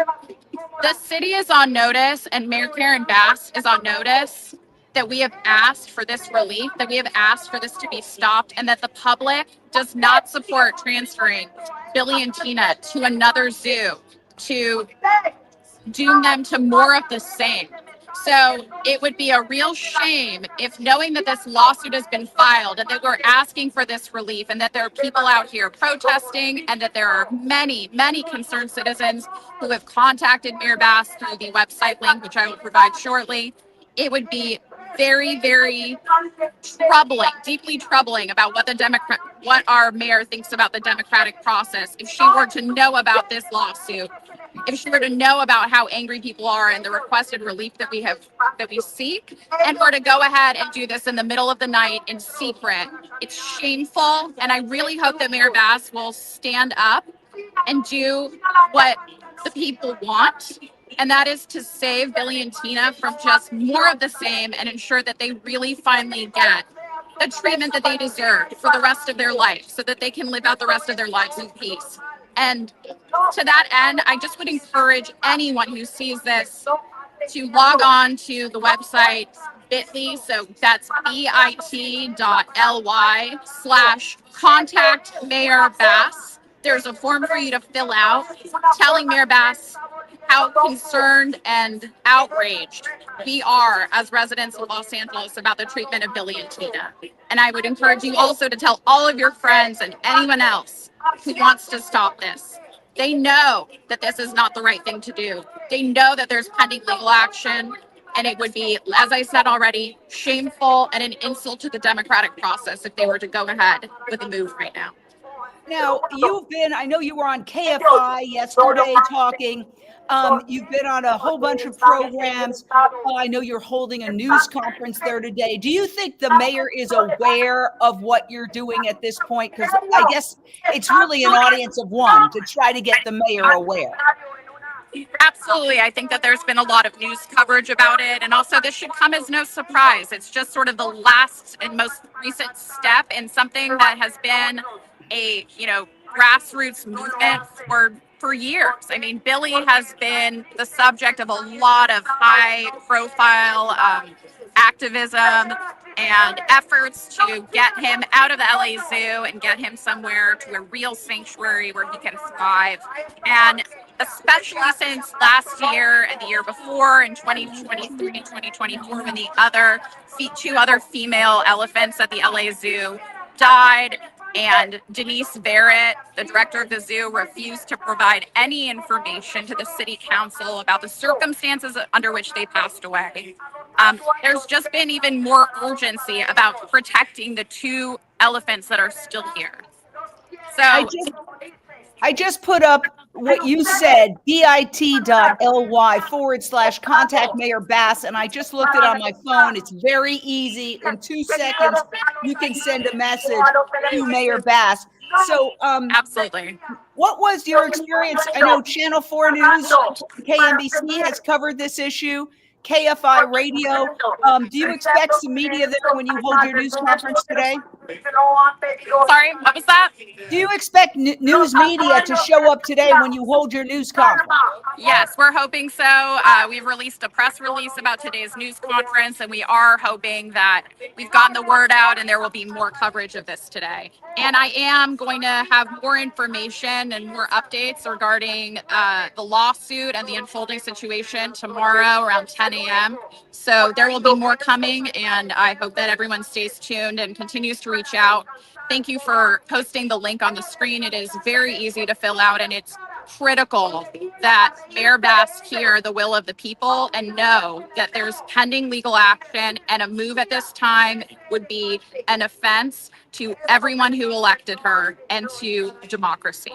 the city is on notice, and Mayor Karen Bass is on notice that we have asked for this relief, that we have asked for this to be stopped, and that the public does not support transferring Billy and Tina to another zoo to doom them to more of the same. So it would be a real shame if, knowing that this lawsuit has been filed and that we're asking for this relief and that there are people out here protesting and that there are many, many concerned citizens who have contacted Mayor Bass through the website link, which I will provide shortly, it would be very, very troubling, deeply troubling about what our mayor thinks about the democratic process if she were to know about this lawsuit, if she were to know about how angry people are and the requested relief that we seek, and were to go ahead and do this in the middle of the night in secret. It's shameful, and I really hope that Mayor Bass will stand up and do what the people want, and that is to save Billy and Tina from just more of the same and ensure that they really finally get the treatment that they deserve for the rest of their life so that they can live out the rest of their lives in peace. And to that end, I just would encourage anyone who sees this to log on to the website bit.ly. So that's bit.ly/contact Mayor Bass. There's a form for you to fill out telling Mayor Bass how concerned and outraged we are as residents of Los Angeles about the treatment of Billy and Tina. And I would encourage you also to tell all of your friends and anyone else who wants to stop this. They know that this is not the right thing to do. They know that there's pending legal action, and it would be, as I said already, shameful and an insult to the democratic process if they were to go ahead with a move right now. Now, I know you were on KFI yesterday talking. You've been on a whole bunch of programs. I know you're holding a news conference there today. Do you think the mayor is aware of what you're doing at this point? Because I guess it's really an audience of one to try to get the mayor aware. Absolutely. I think that there's been a lot of news coverage about it. And also, this should come as no surprise. It's just sort of the last and most recent step in something that has been a, grassroots movement for years. I mean, Billy has been the subject of a lot of high profile activism and efforts to get him out of the LA Zoo and get him somewhere to a real sanctuary where he can thrive. And especially since last year and the year before in 2023, 2024, when the two other female elephants at the LA Zoo died, and Denise Barrett, the director of the zoo, refused to provide any information to the city council about the circumstances under which they passed away. There's just been even more urgency about protecting the two elephants that are still here. So I just put up what you said, bit.ly/contact Mayor Bass, and I just looked it on my phone. It's very easy. In 2 seconds, you can send a message to Mayor Bass. So, absolutely. what was your experience? I know Channel 4 News, KMBC has covered this issue, KFI Radio. Do you expect some media there when you hold your news conference today? Sorry, what was that? Do you expect news media to show up today when you hold your news conference? Yes, we're hoping so. We've released a press release about today's news conference, and we are hoping that we've gotten the word out and there will be more coverage of this today. And I am going to have more information and more updates regarding the lawsuit and the unfolding situation tomorrow around 10 a.m. So there will be more coming, and I hope that everyone stays tuned and continues to reach out. Thank you for posting the link on the screen. It is very easy to fill out, and it's critical that Mayor Bass hear the will of the people and know that there's pending legal action, and a move at this time would be an offense to everyone who elected her and to democracy.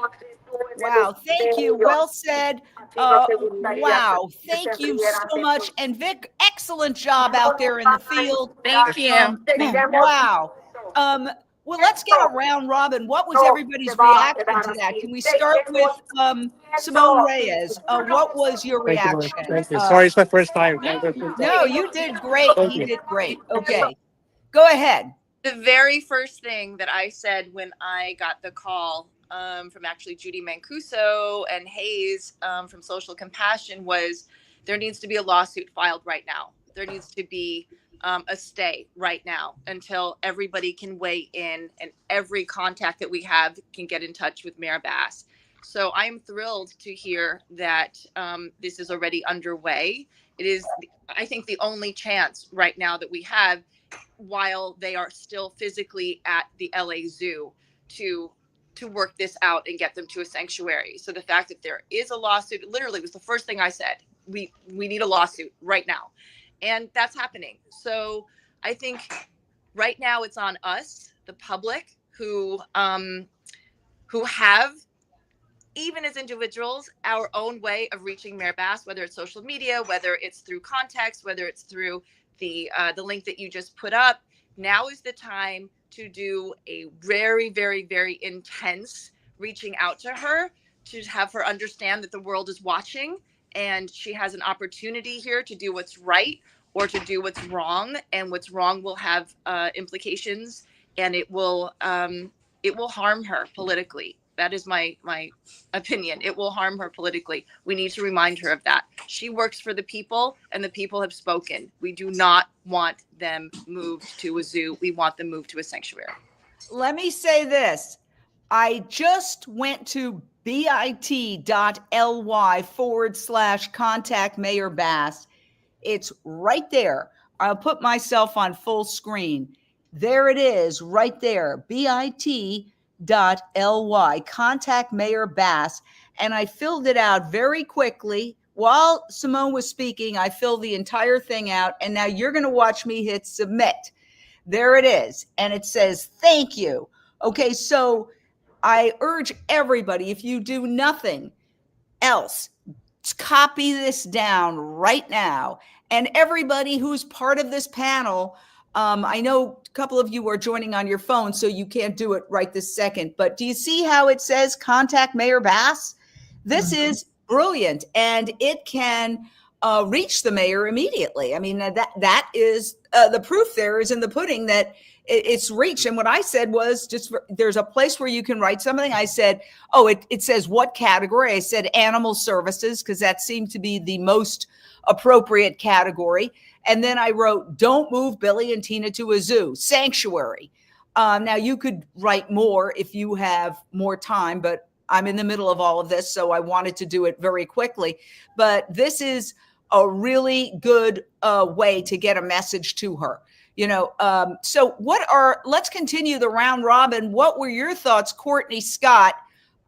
Wow, thank you. Well said. Wow, thank you so much. And Vic, excellent job out there in the field. Thank you. Wow. Well, let's get a round robin. What was everybody's reaction to that? Can we start with Simone Reyes? What was your reaction? Thank you. Sorry, it's my first time. No, you did great. He did great. Okay, go ahead. The very first thing that I said when I got the call from actually Judy Mancuso and Hayes from Social Compassion was there needs to be a lawsuit filed right now. There needs to be a stay right now until everybody can weigh in and every contact that we have can get in touch with Mayor Bass. So I'm thrilled to hear that this is already underway. It is, I think, the only chance right now that we have while they are still physically at the LA Zoo to work this out and get them to a sanctuary. So the fact that there is a lawsuit, literally was the first thing I said. We need a lawsuit right now. And that's happening. So I think right now it's on us, the public, who have, even as individuals, our own way of reaching Mayor Bass, whether it's social media, whether it's through contacts, whether it's through the link that you just put up. Now is the time to do a very, very, very intense reaching out to her, to have her understand that the world is watching and she has an opportunity here to do what's right or to do what's wrong, and what's wrong will have implications, and it will harm her politically. That is my opinion. It will harm her politically. We need to remind her of that. She works for the people, and the people have spoken. We do not want them moved to a zoo. We want them moved to a sanctuary. Let me say this. I just went to bit.ly/contact Mayor Bass. It's right there. I'll put myself on full screen. There it is right there. bit.ly, contact Mayor Bass. And I filled it out very quickly. While Simone was speaking, I filled the entire thing out. And now you're going to watch me hit submit. There it is. And it says, thank you. Okay, so I urge everybody, if you do nothing else, copy this down right now. And everybody who's part of this panel, I know a couple of you are joining on your phone, so you can't do it right this second. But do you see how it says contact Mayor Bass? This is brilliant, and it can reach the mayor immediately. I mean, that is the proof there is in the pudding that it's reached. And what I said was there's a place where you can write something. I said, oh, it says what category? I said animal services, because that seemed to be the most appropriate category. And then I wrote, don't move Billy and Tina to a zoo, sanctuary. Now you could write more if you have more time, but I'm in the middle of all of this, so I wanted to do it very quickly. But this is a really good way to get a message to her. You know, so let's continue the round robin. What were your thoughts, Courtney Scott,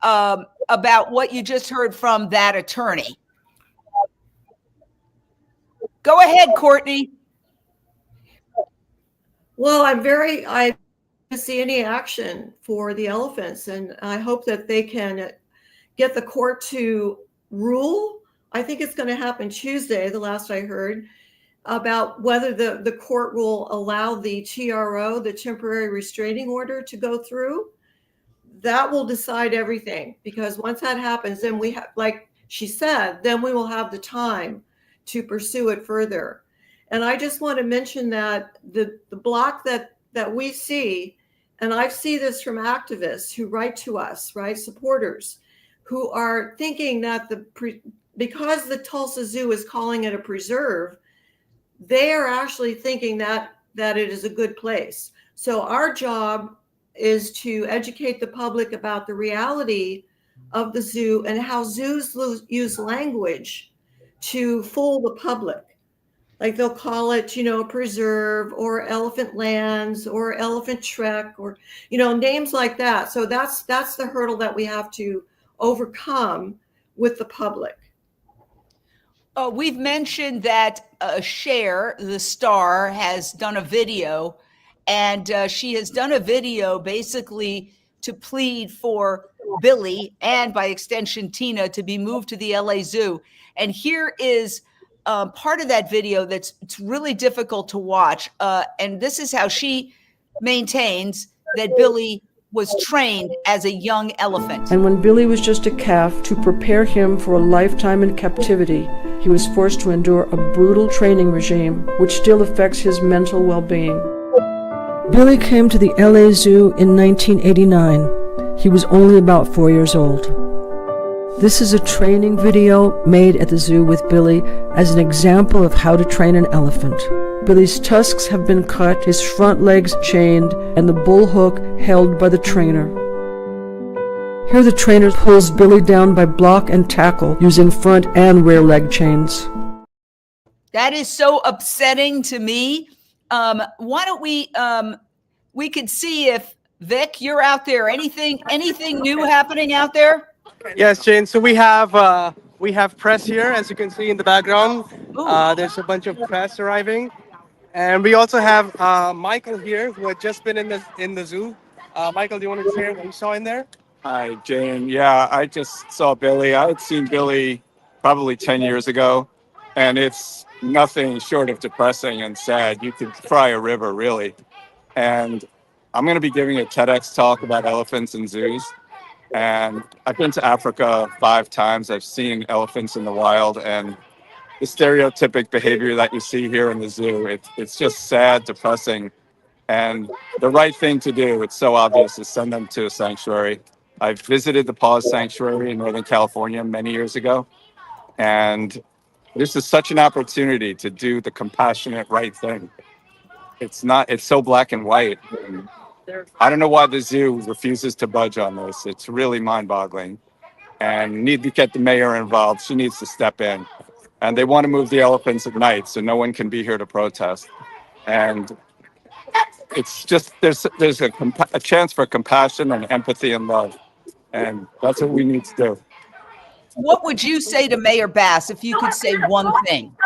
about what you just heard from that attorney? Go ahead, Courtney. Well, I'm to see any action for the elephants. And I hope that they can get the court to rule. I think it's going to happen Tuesday, the last I heard, about whether the court will allow the TRO, the temporary restraining order, to go through. That will decide everything, because once that happens, then we have, like she said, then we will have the time to pursue it further. And I just want to mention that the block that we see, and I see this from activists who write to us, right, supporters, who are thinking that because the Tulsa Zoo is calling it a preserve, they are actually thinking that it is a good place. So our job is to educate the public about the reality of the zoo and how zoos use language to fool the public. Like they'll call it, a preserve or elephant lands or elephant trek or, names like that. So that's the hurdle that we have to overcome with the public. We've mentioned that Cher, the star, has done a video, and she has done a video basically to plead for Billy and by extension Tina to be moved to the LA Zoo. And here is part of that video it's really difficult to watch. And this is how she maintains that Billy was trained as a young elephant. And when Billy was just a calf, to prepare him for a lifetime in captivity, he was forced to endure a brutal training regime, which still affects his mental well-being. Billy came to the LA Zoo in 1989. He was only about 4 years old. This is a training video made at the zoo with Billy as an example of how to train an elephant. Billy's tusks have been cut, his front legs chained, and the bull hook held by the trainer. Here the trainer pulls Billy down by block and tackle using front and rear leg chains. That is so upsetting to me. Why don't we could see if, Vic, you're out there. Anything new happening out there? Yes, Jane. So we have press here, as you can see in the background. There's a bunch of press arriving. And we also have Michael here, who had just been in the zoo. Michael, do you want to share what you saw in there? Hi, Jane. Yeah, I just saw Billy. I had seen Billy probably 10 years ago, and it's nothing short of depressing and sad. You could cry a river, really. And I'm going to be giving a TEDx talk about elephants in zoos. And I've been to Africa 5 times. I've seen elephants in the wild, and the stereotypic behavior that you see here in the zoo, it's just sad, depressing, and the right thing to do, it's so obvious, is send them to a sanctuary. I've visited the Paws Sanctuary in Northern California many years ago, and this is such an opportunity to do the compassionate right thing. It's so black and white. And I don't know why the zoo refuses to budge on this. It's really mind-boggling, and need to get the mayor involved. She needs to step in. And they want to move the elephants at night, so no one can be here to protest. And it's just, there's a chance for compassion and empathy and love. And that's what we need to do. What would you say to Mayor Bass if you could say one thing?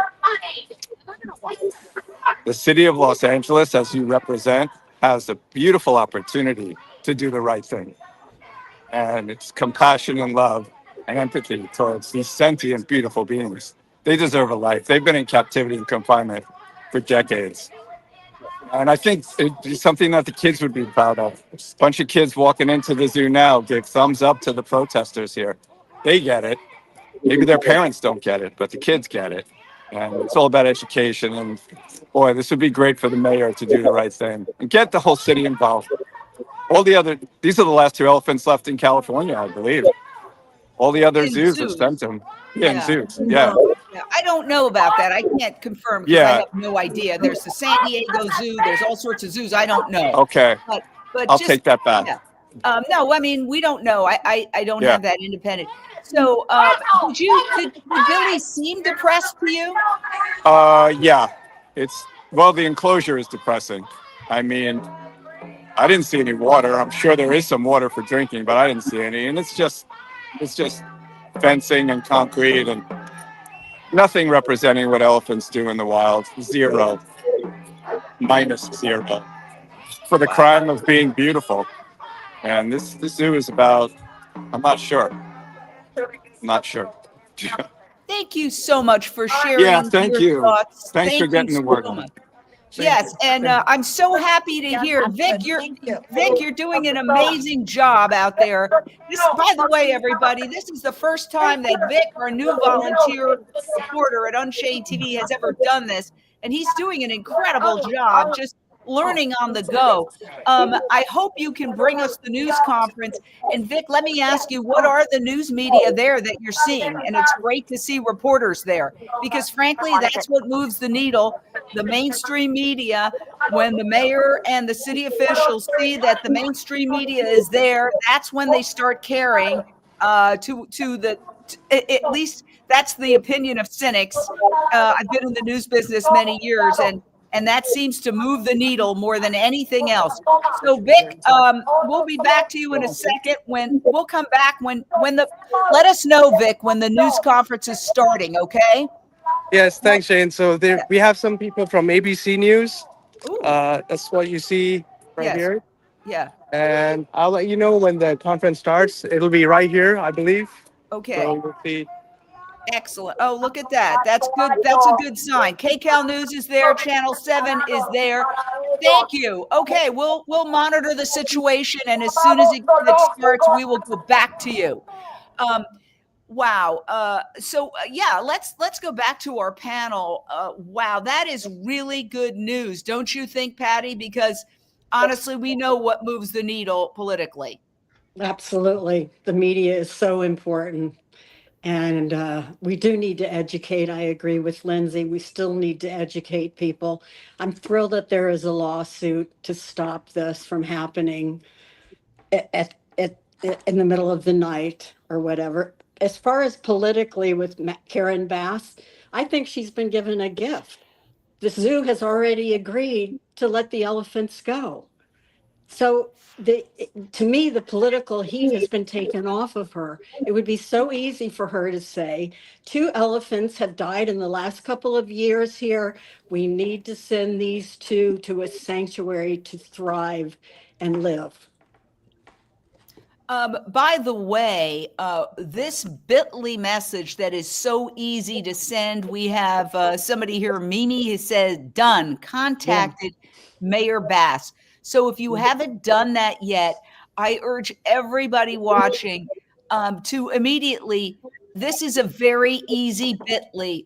The city of Los Angeles, as you represent, has a beautiful opportunity to do the right thing. And it's compassion and love and empathy towards these sentient, beautiful beings. They deserve a life. They've been in captivity and confinement for decades. And I think it'd be something that the kids would be proud of. A bunch of kids walking into the zoo now gave thumbs up to the protesters here. They get it. Maybe their parents don't get it, but the kids get it. And it's all about education. And boy, this would be great for the mayor to do the right thing and get the whole city involved. These are the last 2 elephants left in California, I believe. All the other zoos have sent them. Yeah, in zoos. Yeah. I don't know about that. I can't confirm because I have no idea. There's the San Diego Zoo. There's all sorts of zoos. I don't know. Okay. But I'll take that back. Yeah. No, I mean, we don't know. I don't have that independent. So did Billy seem depressed to you? Yeah. The enclosure is depressing. I mean, I didn't see any water. I'm sure there is some water for drinking, but I didn't see any. And it's just fencing and concrete and nothing representing what elephants do in the wild. 0. -0. for the crime of being beautiful. And this zoo is about, I'm not sure. Not sure. Thank you so much for Yeah, sharing thank your you. thoughts. Thanks for Thank you getting the word so out. much. Yes, and I'm so happy to hear Vic. You're doing an amazing job out there. This, by the way, everybody, this is the first time that Vic, our new volunteer reporter at Unchained TV, has ever done this, and he's doing an incredible job. Just learning on the go. I hope you can bring us the news conference. And Vic, let me ask you, what are the news media there that you're seeing? And it's great to see reporters there because frankly, that's what moves the needle. The mainstream media, when the mayor and the city officials see that the mainstream media is there, that's when they start caring at least that's the opinion of cynics. I've been in the news business many years, and that seems to move the needle more than anything else. So Vic, we'll be back to you in a second we'll come back let us know, Vic, when the news conference is starting, okay? Yes, thanks, Shane. So we have some people from ABC News. That's what you see right here. Yeah. And I'll let you know when the conference starts. It'll be right here, I believe. Okay. So we'll see. Excellent. Oh, look at that. That's good. That's a good sign. KCAL News is there. Channel 7 is there. Thank you. Okay, we'll monitor the situation, and as soon as it starts, we will go back to you. Wow. Yeah, let's go back to our panel. Wow, that is really good news, don't you think, Patty? Because honestly, we know what moves the needle politically. Absolutely. The media is so important. And we do need to educate. I agree with Lindsay. We still need to educate people. I'm thrilled that there is a lawsuit to stop this from happening in the middle of the night or whatever. As far as politically with Karen Bass, I think she's been given a gift. The zoo has already agreed to let the elephants go. So to me, the political heat has been taken off of her. It would be so easy for her to say, 2 elephants have died in the last couple of years here. We need to send these 2 to a sanctuary to thrive and live. By the way, this bit.ly message that is so easy to send, we have somebody here, Mimi, who says, done, contacted Mayor Bass. So if you haven't done that yet, I urge everybody watching to immediately, this is a very easy bit.ly,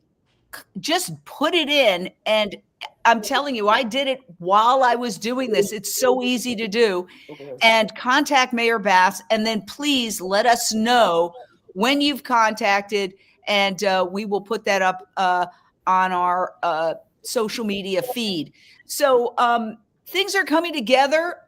just put it in, and I'm telling you, I did it while I was doing this. It's so easy to do. And contact Mayor Bass, and then please let us know when you've contacted, and we will put that up on our social media feed. So things are coming together.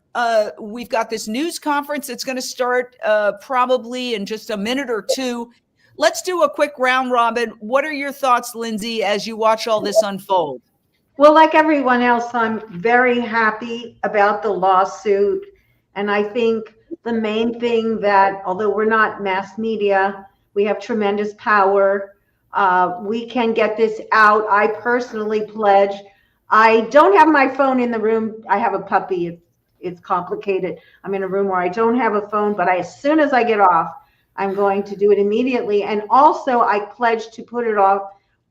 We've got this news conference that's going to start probably in just a minute or two. Let's do a quick round robin. What are your thoughts, Lindsay, as you watch all this unfold? Well, like everyone else, I'm very happy about the lawsuit. And I think the main thing that, although we're not mass media, we have tremendous power. We can get this out. I personally pledge. I don't have my phone in the room. I have a puppy. It's complicated. I'm in a room where I don't have a phone, but as soon as I get off, I'm going to do it immediately. And also I pledge to put it off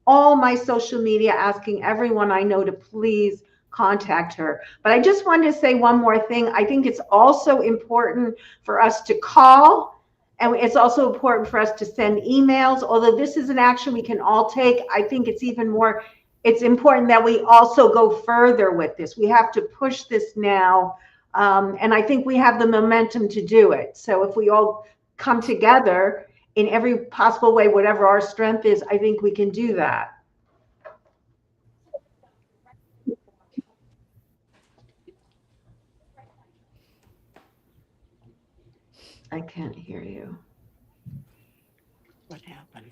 all my social media, asking everyone I know to please contact her. But I just wanted to say one more thing. I think it's also important for us to call, and it's also important for us to send emails. Although this is an action we can all take, I think it's even more, it's important that we also go further with this. We have to push this now. And I think we have the momentum to do it. So if we all come together in every possible way, whatever our strength is, I think we can do that. I can't hear you. What happened?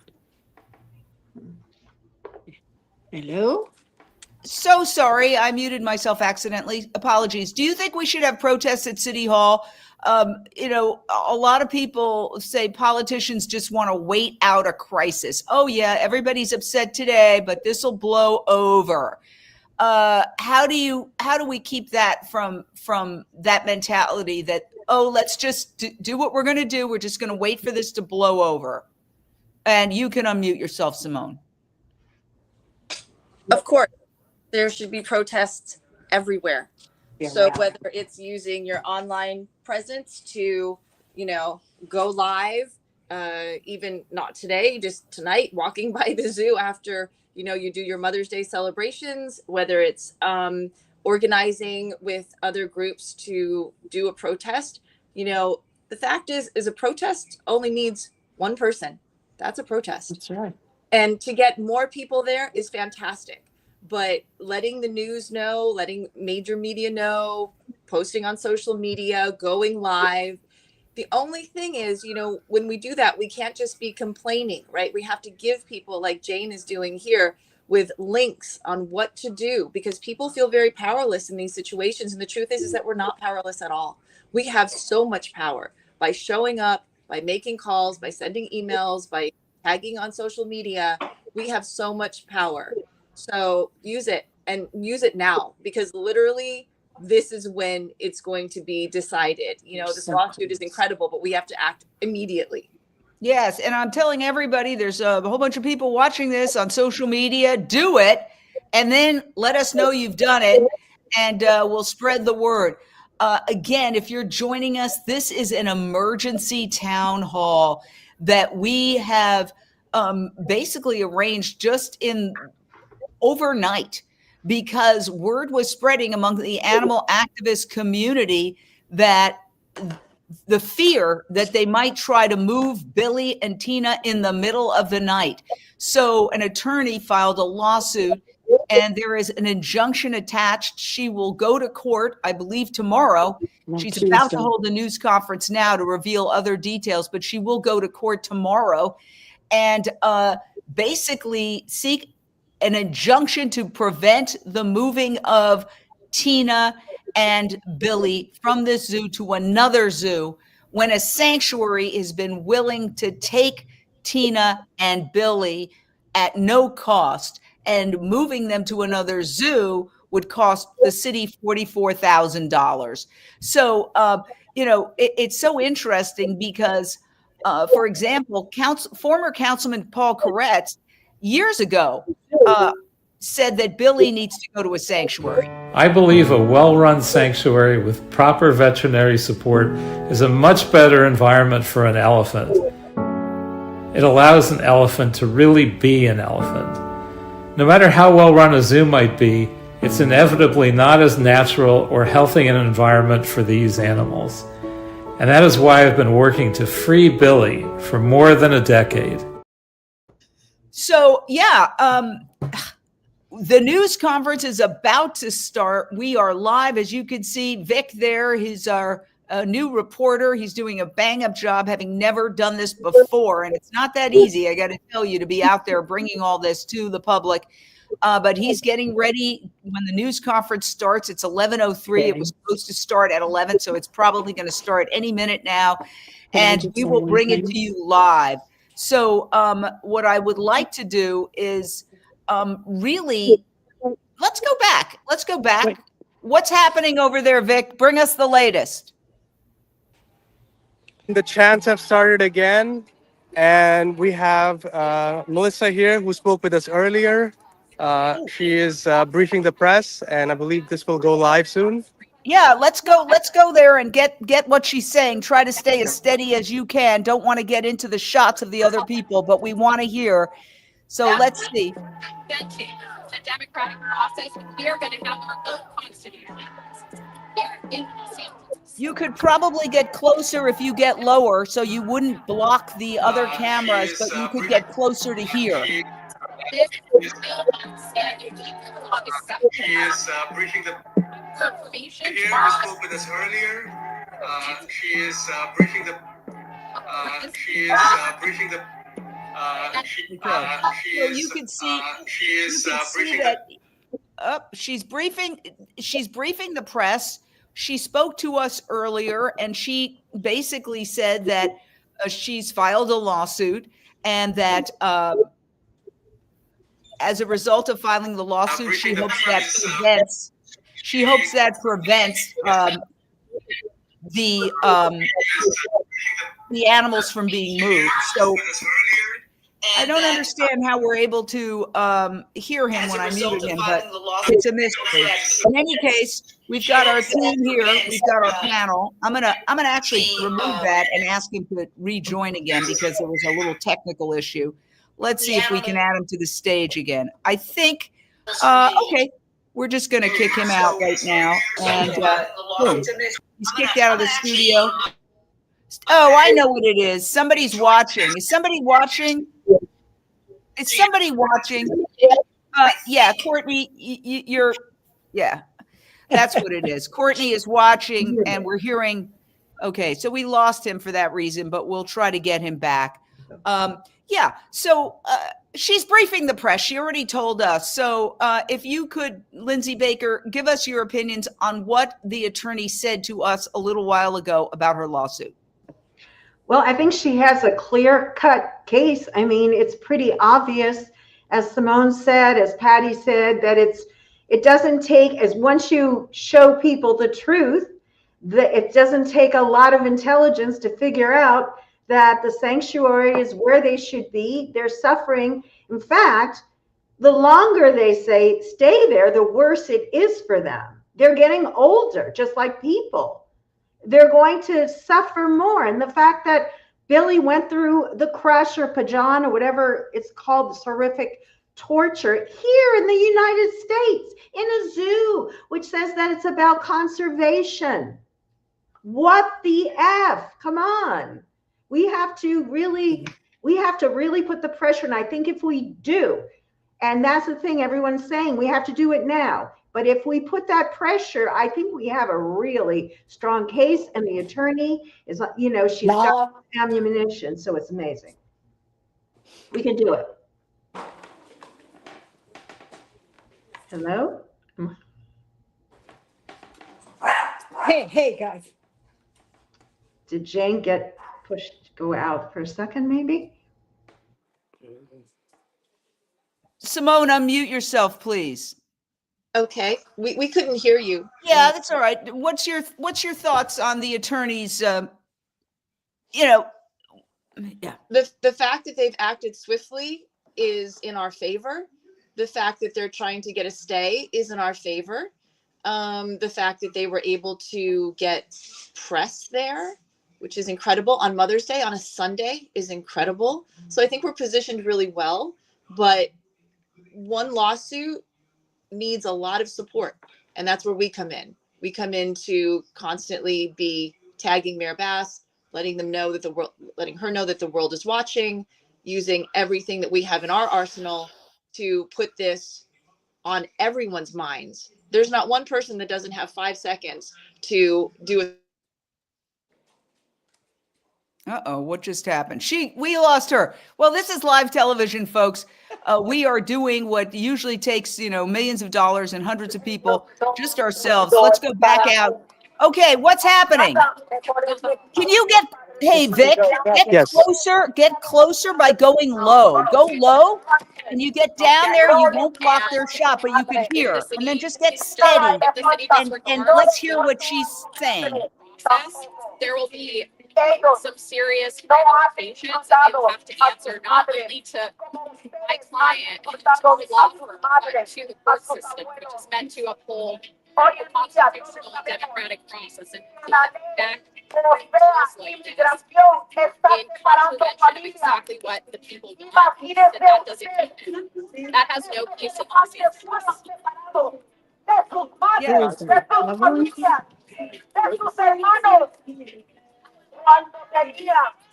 Hello? So sorry, I muted myself accidentally. Apologies. Do you think we should have protests at City Hall? You know, a lot of people say politicians just want to wait out a crisis. Oh yeah, everybody's upset today, but this will blow over. how do we keep that from that mentality that, oh, let's just do what we're going to do. We're just going to wait for this to blow over. And you can unmute yourself, Simone. Of course, there should be protests everywhere. So whether it's using your online presence to, go live, even not today, just tonight, walking by the zoo after, you do your Mother's Day celebrations, whether it's organizing with other groups to do a protest, the fact is a protest only needs one person. That's a protest. That's right. And to get more people there is fantastic. But letting the news know, letting major media know, posting on social media, going live. The only thing is, when we do that, we can't just be complaining, right? We have to give people, like Jane is doing here, with links on what to do, because people feel very powerless in these situations. And the truth is that we're not powerless at all. We have so much power by showing up, by making calls, by sending emails, by tagging on social media. We have so much power. So use it, and use it now, because literally this is when it's going to be decided. This lawsuit is incredible, but we have to act immediately. Yes. And I'm telling everybody, there's a whole bunch of people watching this on social media. Do it. And then let us know you've done it, and we'll spread the word. Again, if you're joining us, this is an emergency town hall that we have basically arranged just in overnight, because word was spreading among the animal activist community that the fear that they might try to move Billy and Tina in the middle of the night. So an attorney filed a lawsuit, and there is an injunction attached. She will go to court, I believe, tomorrow. She's about to hold a news conference now to reveal other details, but she will go to court tomorrow and basically seek an injunction to prevent the moving of Tina and Billy from this zoo to another zoo, when a sanctuary has been willing to take Tina and Billy at no cost, and moving them to another zoo would cost the city $44,000. So, it's so interesting because, for example, former Councilman Paul Koretz years ago said that Billy needs to go to a sanctuary. I believe a well-run sanctuary with proper veterinary support is a much better environment for an elephant. It allows an elephant to really be an elephant. No matter how well-run a zoo might be, it's inevitably not as natural or healthy an environment for these animals. And that is why I've been working to free Billy for more than a decade. So, the news conference is about to start. We are live, as you can see. Vic there, he's our new reporter. He's doing a bang-up job, having never done this before. And it's not that easy, I got to tell you, to be out there bringing all this to the public. But he's getting ready when the news conference starts. It's 11:03. It was supposed to start at 11, so it's probably going to start any minute now. And we will bring it to you live. So what I would like to do is really, let's go back. What's happening over there, Vic? Bring us the latest. The chants have started again, and we have Melissa here, who spoke with us earlier. She is briefing the press, and I believe this will go live soon. Yeah, let's go there and get what she's saying. Try to stay as steady as you can. Don't want to get into the shots of the other people, but we want to hear. So let's see. The democratic process, we are going to have our own constitution. You could probably get closer if you get lower, so you wouldn't block the other cameras, but you could get closer to here. She is briefing the. Here, who spoke with us earlier. She is briefing the. So you can see. She is briefing that. She's briefing the press. She spoke to us earlier, and she basically said that she's filed a lawsuit, and that as a result of filing the lawsuit, she hopes that prevents the animals from being moved. So I don't understand how we're able to hear him when I muted him, but it's a mystery. In any case, we've got our team here. We've got our panel. I'm gonna actually remove that and ask him to rejoin again because there was a little technical issue. Let's see if we can add him to the stage again. I think. Okay, we're just gonna kick him out right now, and boom, he's kicked out of the studio. Oh, I know what it is. Somebody's watching. Is somebody watching? Is somebody watching? Yeah, Courtney, you're, yeah, that's what it is. Courtney is watching and we're hearing, okay, so we lost him for that reason, but we'll try to get him back. Yeah, so she's briefing the press. She already told us. So if you could, Lindsay Baker, give us your opinions on what the attorney said to us a little while ago about her lawsuit. Well, I think she has a clear-cut case. I mean, it's pretty obvious, as Simone said, as Patty said, that it doesn't take, as once you show people the truth, that it doesn't take a lot of intelligence to figure out that the sanctuary is where they should be. They're suffering. In fact, the longer they say stay there, the worse it is for them. They're getting older, just like people. They're going to suffer more. And the fact that Billy went through the crush or pajan or whatever it's called, this horrific torture here in the United States, in a zoo, which says that it's about conservation. What the F? Come on. We have to really put the pressure. And I think if we do, and that's the thing everyone's saying, we have to do it now. But if we put that pressure, I think we have a really strong case. And the attorney is, you know, she's got ammunition, so it's amazing. We can do it. Hello? Hey, guys. Did Jane get pushed, go out for a second, maybe? Simone, unmute yourself, please. Okay, we couldn't hear you. Yeah, that's all right. What's your thoughts on the attorney's, yeah. The fact that they've acted swiftly is in our favor. The fact that they're trying to get a stay is in our favor. The fact that they were able to get press there, which is incredible, on Mother's Day, on a Sunday, is incredible. So I think we're positioned really well, but one lawsuit needs a lot of support, and that's where we come in. We come in to constantly be tagging Mayor Bass, letting her know that the world is watching, using everything that we have in our arsenal to put this on everyone's minds. There's not one person that doesn't have 5 seconds to do a Uh-oh, what just happened? We lost her. Well, this is live television, folks. We are doing what usually takes, millions of dollars and hundreds of people, just ourselves. Let's go back out. Okay, what's happening? Can you hey, Vic, get closer by going low. Go low, and you get down there, you won't block their shot, but you can hear. And then just get steady, and let's hear what she's saying. There will be some serious ramifications that you have to answer, not only to my client, but to the law firm, to the court system, which is meant to uphold the constitutional and democratic process and back like this in contravention of exactly what the people want, and that doesn't happen. That has no place in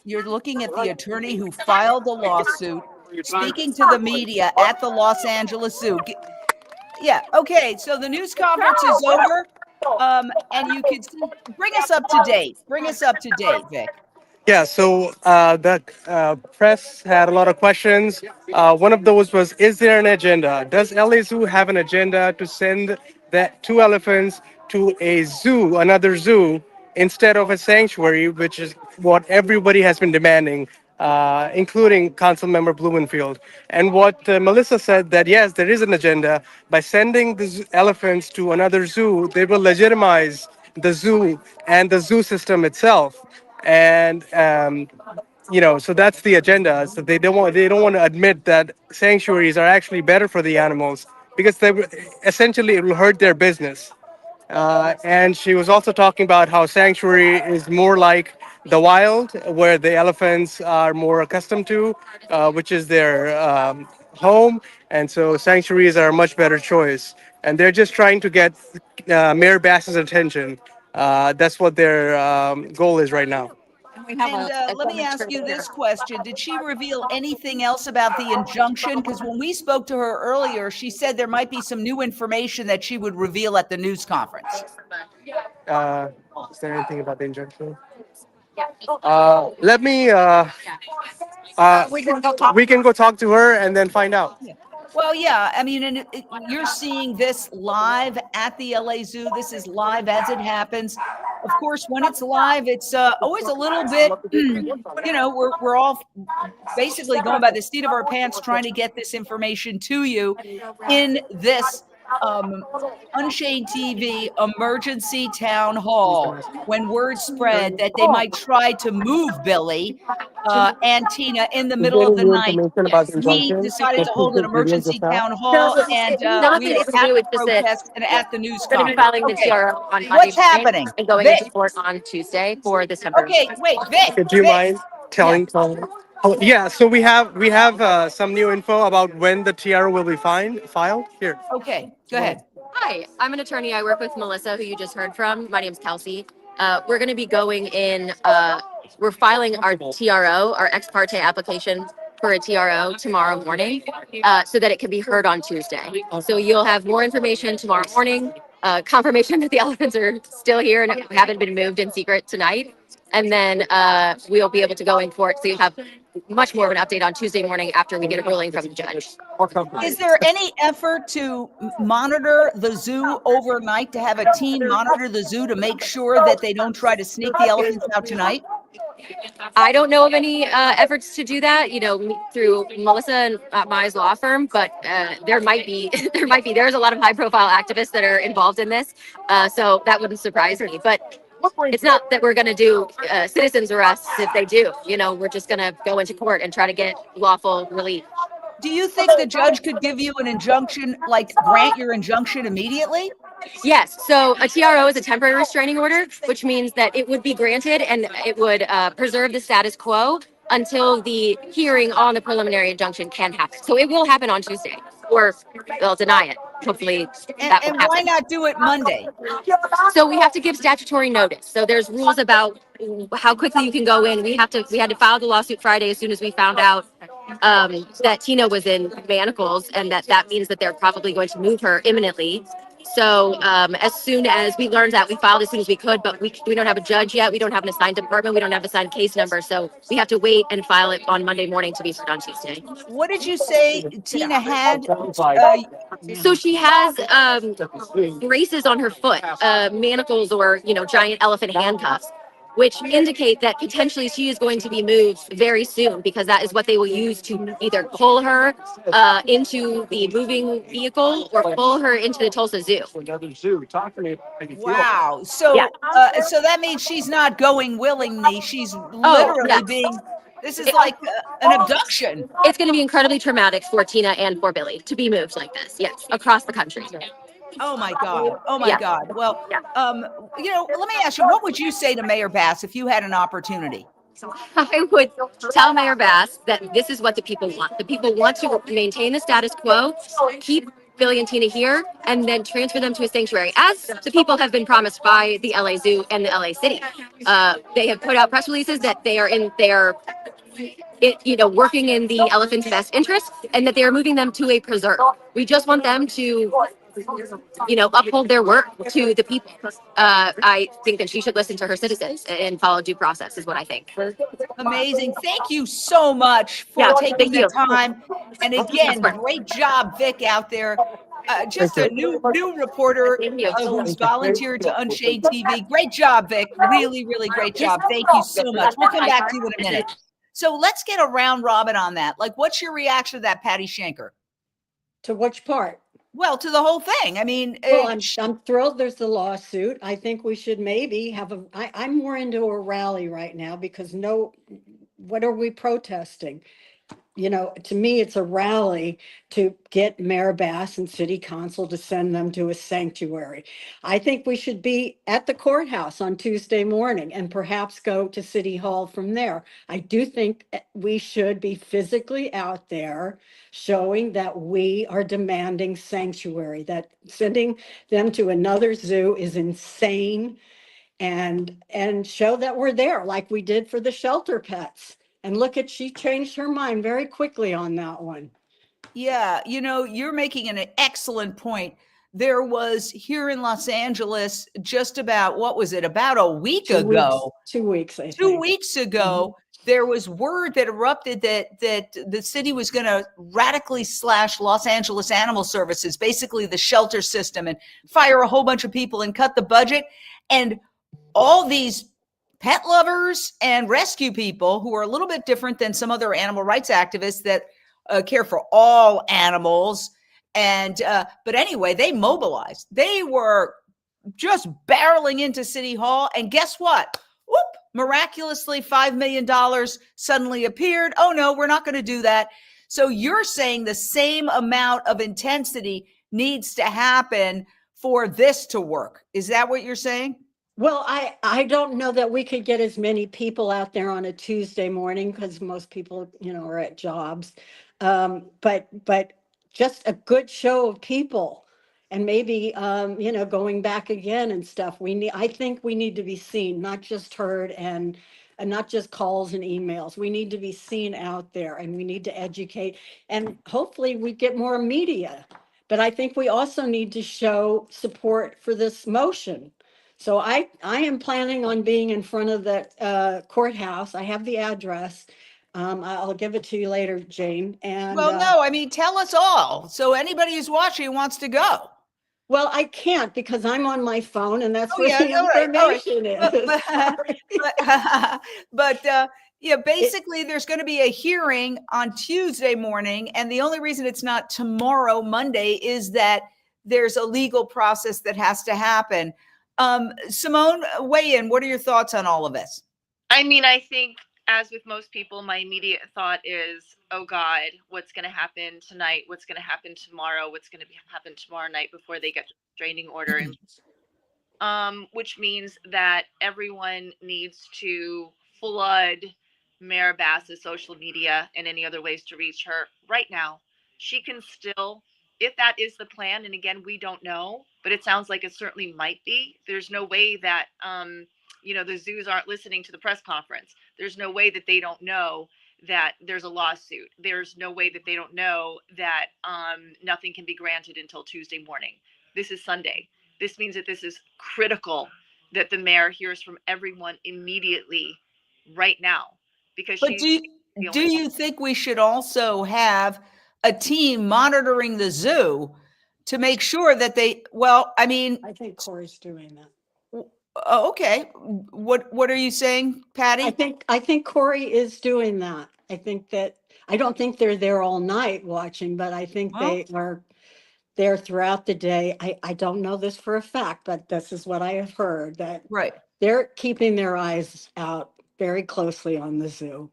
You're looking at the attorney who filed the lawsuit, speaking to the media at the Los Angeles Zoo. Yeah, okay, so the news conference is over, and you can bring us up to date. Bring us up to date, Vic. Yeah, so the press had a lot of questions. One of those was, is there an agenda? Does LA Zoo have an agenda to send that 2 elephants to a zoo, another zoo, instead of a sanctuary, which is what everybody has been demanding including Councilmember Blumenfield. And what Melissa said, that yes, there is an agenda. By sending the elephants to another zoo, they will legitimize the zoo and the zoo system itself. And so that's the agenda. So they don't want to admit that sanctuaries are actually better for the animals because essentially it will hurt their business. And she was also talking about how sanctuary is more like the wild, where the elephants are more accustomed to, which is their home. And so sanctuaries are a much better choice. And they're just trying to get Mayor Bass's attention. That's what their goal is right now. And let me ask you this question. Did she reveal anything else about the injunction? Because when we spoke to her earlier, she said there might be some new information that she would reveal at the news conference. Is there anything about the injunction? Let me. We can go talk to her and then find out. Well, yeah. I mean, and you're seeing this live at the LA Zoo. This is live as it happens. Of course, when it's live, it's always a little bit, we're all basically going by the seat of our pants trying to get this information to you in this Unchained TV emergency town hall. When word spread that they might try to move Billy and Tina in the middle of the night, we decided to hold an emergency town hall, and we were at the protest and at the news Going to be filing the TRO on Monday What's happening? and going Vic. into court on Tuesday for this temporary. Okay, wait, Vic. Do you mind telling? Oh, yeah. So we have some new info about when the TRO will be filed. Here. Okay, go ahead. Hi, I'm an attorney. I work with Melissa, who you just heard from. My name's Kelsey. We're going to be going in. We're filing our TRO, our ex parte application for a TRO tomorrow morning, so that it can be heard on Tuesday. So you'll have more information tomorrow morning. Confirmation that the elephants are still here and haven't been moved in secret tonight. And then we'll be able to go in court. So you have much more of an update on Tuesday morning after we get a ruling from the judge. Is there any effort to monitor the zoo overnight, to have a team monitor the zoo to make sure that they don't try to sneak the elephants out tonight? I don't know of any efforts to do that, through Melissa and Mai's law firm, but there might be. There's a lot of high-profile activists that are involved in this, so that wouldn't surprise me. But it's not that we're going to do citizens arrests if they do. We're just going to go into court and try to get lawful relief. Do you think the judge could give you an injunction, like grant your injunction immediately? Yes. So a TRO is a temporary restraining order, which means that it would be granted and it would preserve the status quo until the hearing on the preliminary injunction can happen. So it will happen on Tuesday, or they'll deny it. Hopefully that will happen. And why not do it Monday? So we have to give statutory notice. So there's rules about how quickly you can go in. We had to file the lawsuit Friday as soon as we found out that Tina was in manacles, and that means that they're probably going to move her imminently. So as soon as we learned that, we filed as soon as we could, but we don't have a judge yet. We don't have an assigned department. We don't have an assigned case number. So we have to wait and file it on Monday morning to be heard on Tuesday. What did you say Tina had? So she has braces on her foot, manacles, or giant elephant handcuffs, which indicate that potentially she is going to be moved very soon, because that is what they will use to either pull her into the moving vehicle or pull her into the Tulsa Zoo. Wow. So so that means she's not going willingly. She's literally being. This is like an abduction. It's going to be incredibly traumatic for Tina and for Billy to be moved like this. Yes, across the country. Oh my God. Oh my God. Well, let me ask you, what would you say to Mayor Bass if you had an opportunity? I would tell Mayor Bass that this is what the people want. The people want to maintain the status quo, keep Billy and Tina here, and then transfer them to a sanctuary, as the people have been promised by the LA Zoo and the LA City. They have put out press releases that they are working in the elephant's best interest, and that they are moving them to a preserve. We just want them to uphold their work to the people. I think that she should listen to her citizens and follow due process, is what I think. Amazing. Thank you so much for taking the time. And again, great job, Vic, out there. Just a new reporter who's volunteered to Unchained TV. Great job, Vic. Really, really great job. Thank you so much. We'll come back to you in a minute. So let's get a round robin on that. Like, what's your reaction to that, Patty Shanker? To which part? Well, to the whole thing. I mean, well, I'm thrilled there's the lawsuit. I think we should maybe have I'm more into a rally right now because what are we protesting? You know, to me, it's a rally to get Mayor Bass and City Council to send them to a sanctuary. I think we should be at the courthouse on Tuesday morning and perhaps go to City Hall from there. I do think we should be physically out there showing that we are demanding sanctuary, that sending them to another zoo is insane, and show that we're there like we did for the shelter pets. And look at, she changed her mind very quickly on that one. Yeah, you know, you're making an excellent point. There was here in Los Angeles just about, what was it, about a week ago? 2 weeks, I think. 2 weeks ago, there was word that erupted that the city was going to radically slash Los Angeles Animal Services, basically the shelter system, and fire a whole bunch of people and cut the budget. And all these pet lovers and rescue people who are a little bit different than some other animal rights activists that care for all animals. And but anyway, they mobilized. They were just barreling into City Hall. And guess what? Whoop, miraculously, $5 million suddenly appeared. Oh, no, we're not going to do that. So you're saying the same amount of intensity needs to happen for this to work. Is that what you're saying? Well, I don't know that we could get as many people out there on a Tuesday morning because most people, you know, are at jobs. But just a good show of people, and maybe you know, going back again and stuff. I think we need to be seen, not just heard, and not just calls and emails. We need to be seen out there, and we need to educate, and hopefully we get more media. But I think we also need to show support for this motion. So I am planning on being in front of the courthouse. I have the address. I'll give it to you later, Jane. And well, no, I mean, tell us all. So anybody who's watching wants to go. Well, I can't because I'm on my phone, and that's Oh, where yeah, the all right, all right. information is. But yeah, basically, there's going to be a hearing on Tuesday morning, and the only reason it's not tomorrow, Monday, is that there's a legal process that has to happen. Simone, weigh in. What are your thoughts on all of this? I mean, I think, as with most people, my immediate thought is, oh God, what's going to happen tonight? What's going to happen tomorrow? What's going to happen tomorrow night before they get the restraining order? Which means that everyone needs to flood Mayor Bass's social media and any other ways to reach her right now. She can still, if that is the plan, and again, we don't know, but it sounds like it certainly might be. There's no way that, you know, the zoos aren't listening to the press conference. There's no way that they don't know that there's a lawsuit. There's no way that they don't know that nothing can be granted until Tuesday morning. This is Sunday. This means that this is critical that the mayor hears from everyone immediately right now. Because but do you think we should also have a team monitoring the zoo to make sure that they, well, I mean, I think Corey's doing that. Okay. What are you saying, Patty? I think Corey is doing that. I don't think they're there all night watching, but I think they are there throughout the day. I don't know this for a fact, but this is what I have heard, that they're keeping their eyes out very closely on the zoo.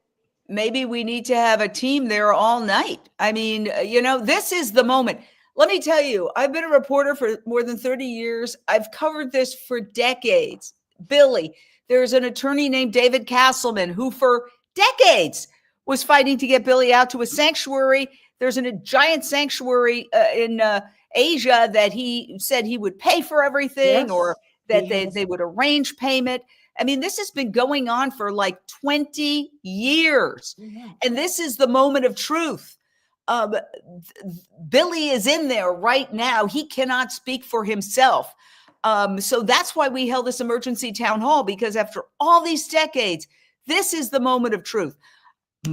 Maybe we need to have a team there all night. I mean, you know, this is the moment. Let me tell you, I've been a reporter for more than 30 years. I've covered this for decades. Billy, there's an attorney named David Castleman who for decades was fighting to get Billy out to a sanctuary. There's a giant sanctuary in Asia that he said he would pay for everything, or that they would arrange payment. I mean, this has been going on for like 20 years. And this is the moment of truth. Billy is in there right now. He cannot speak for himself. So that's why we held this emergency town hall, because after all these decades, this is the moment of truth.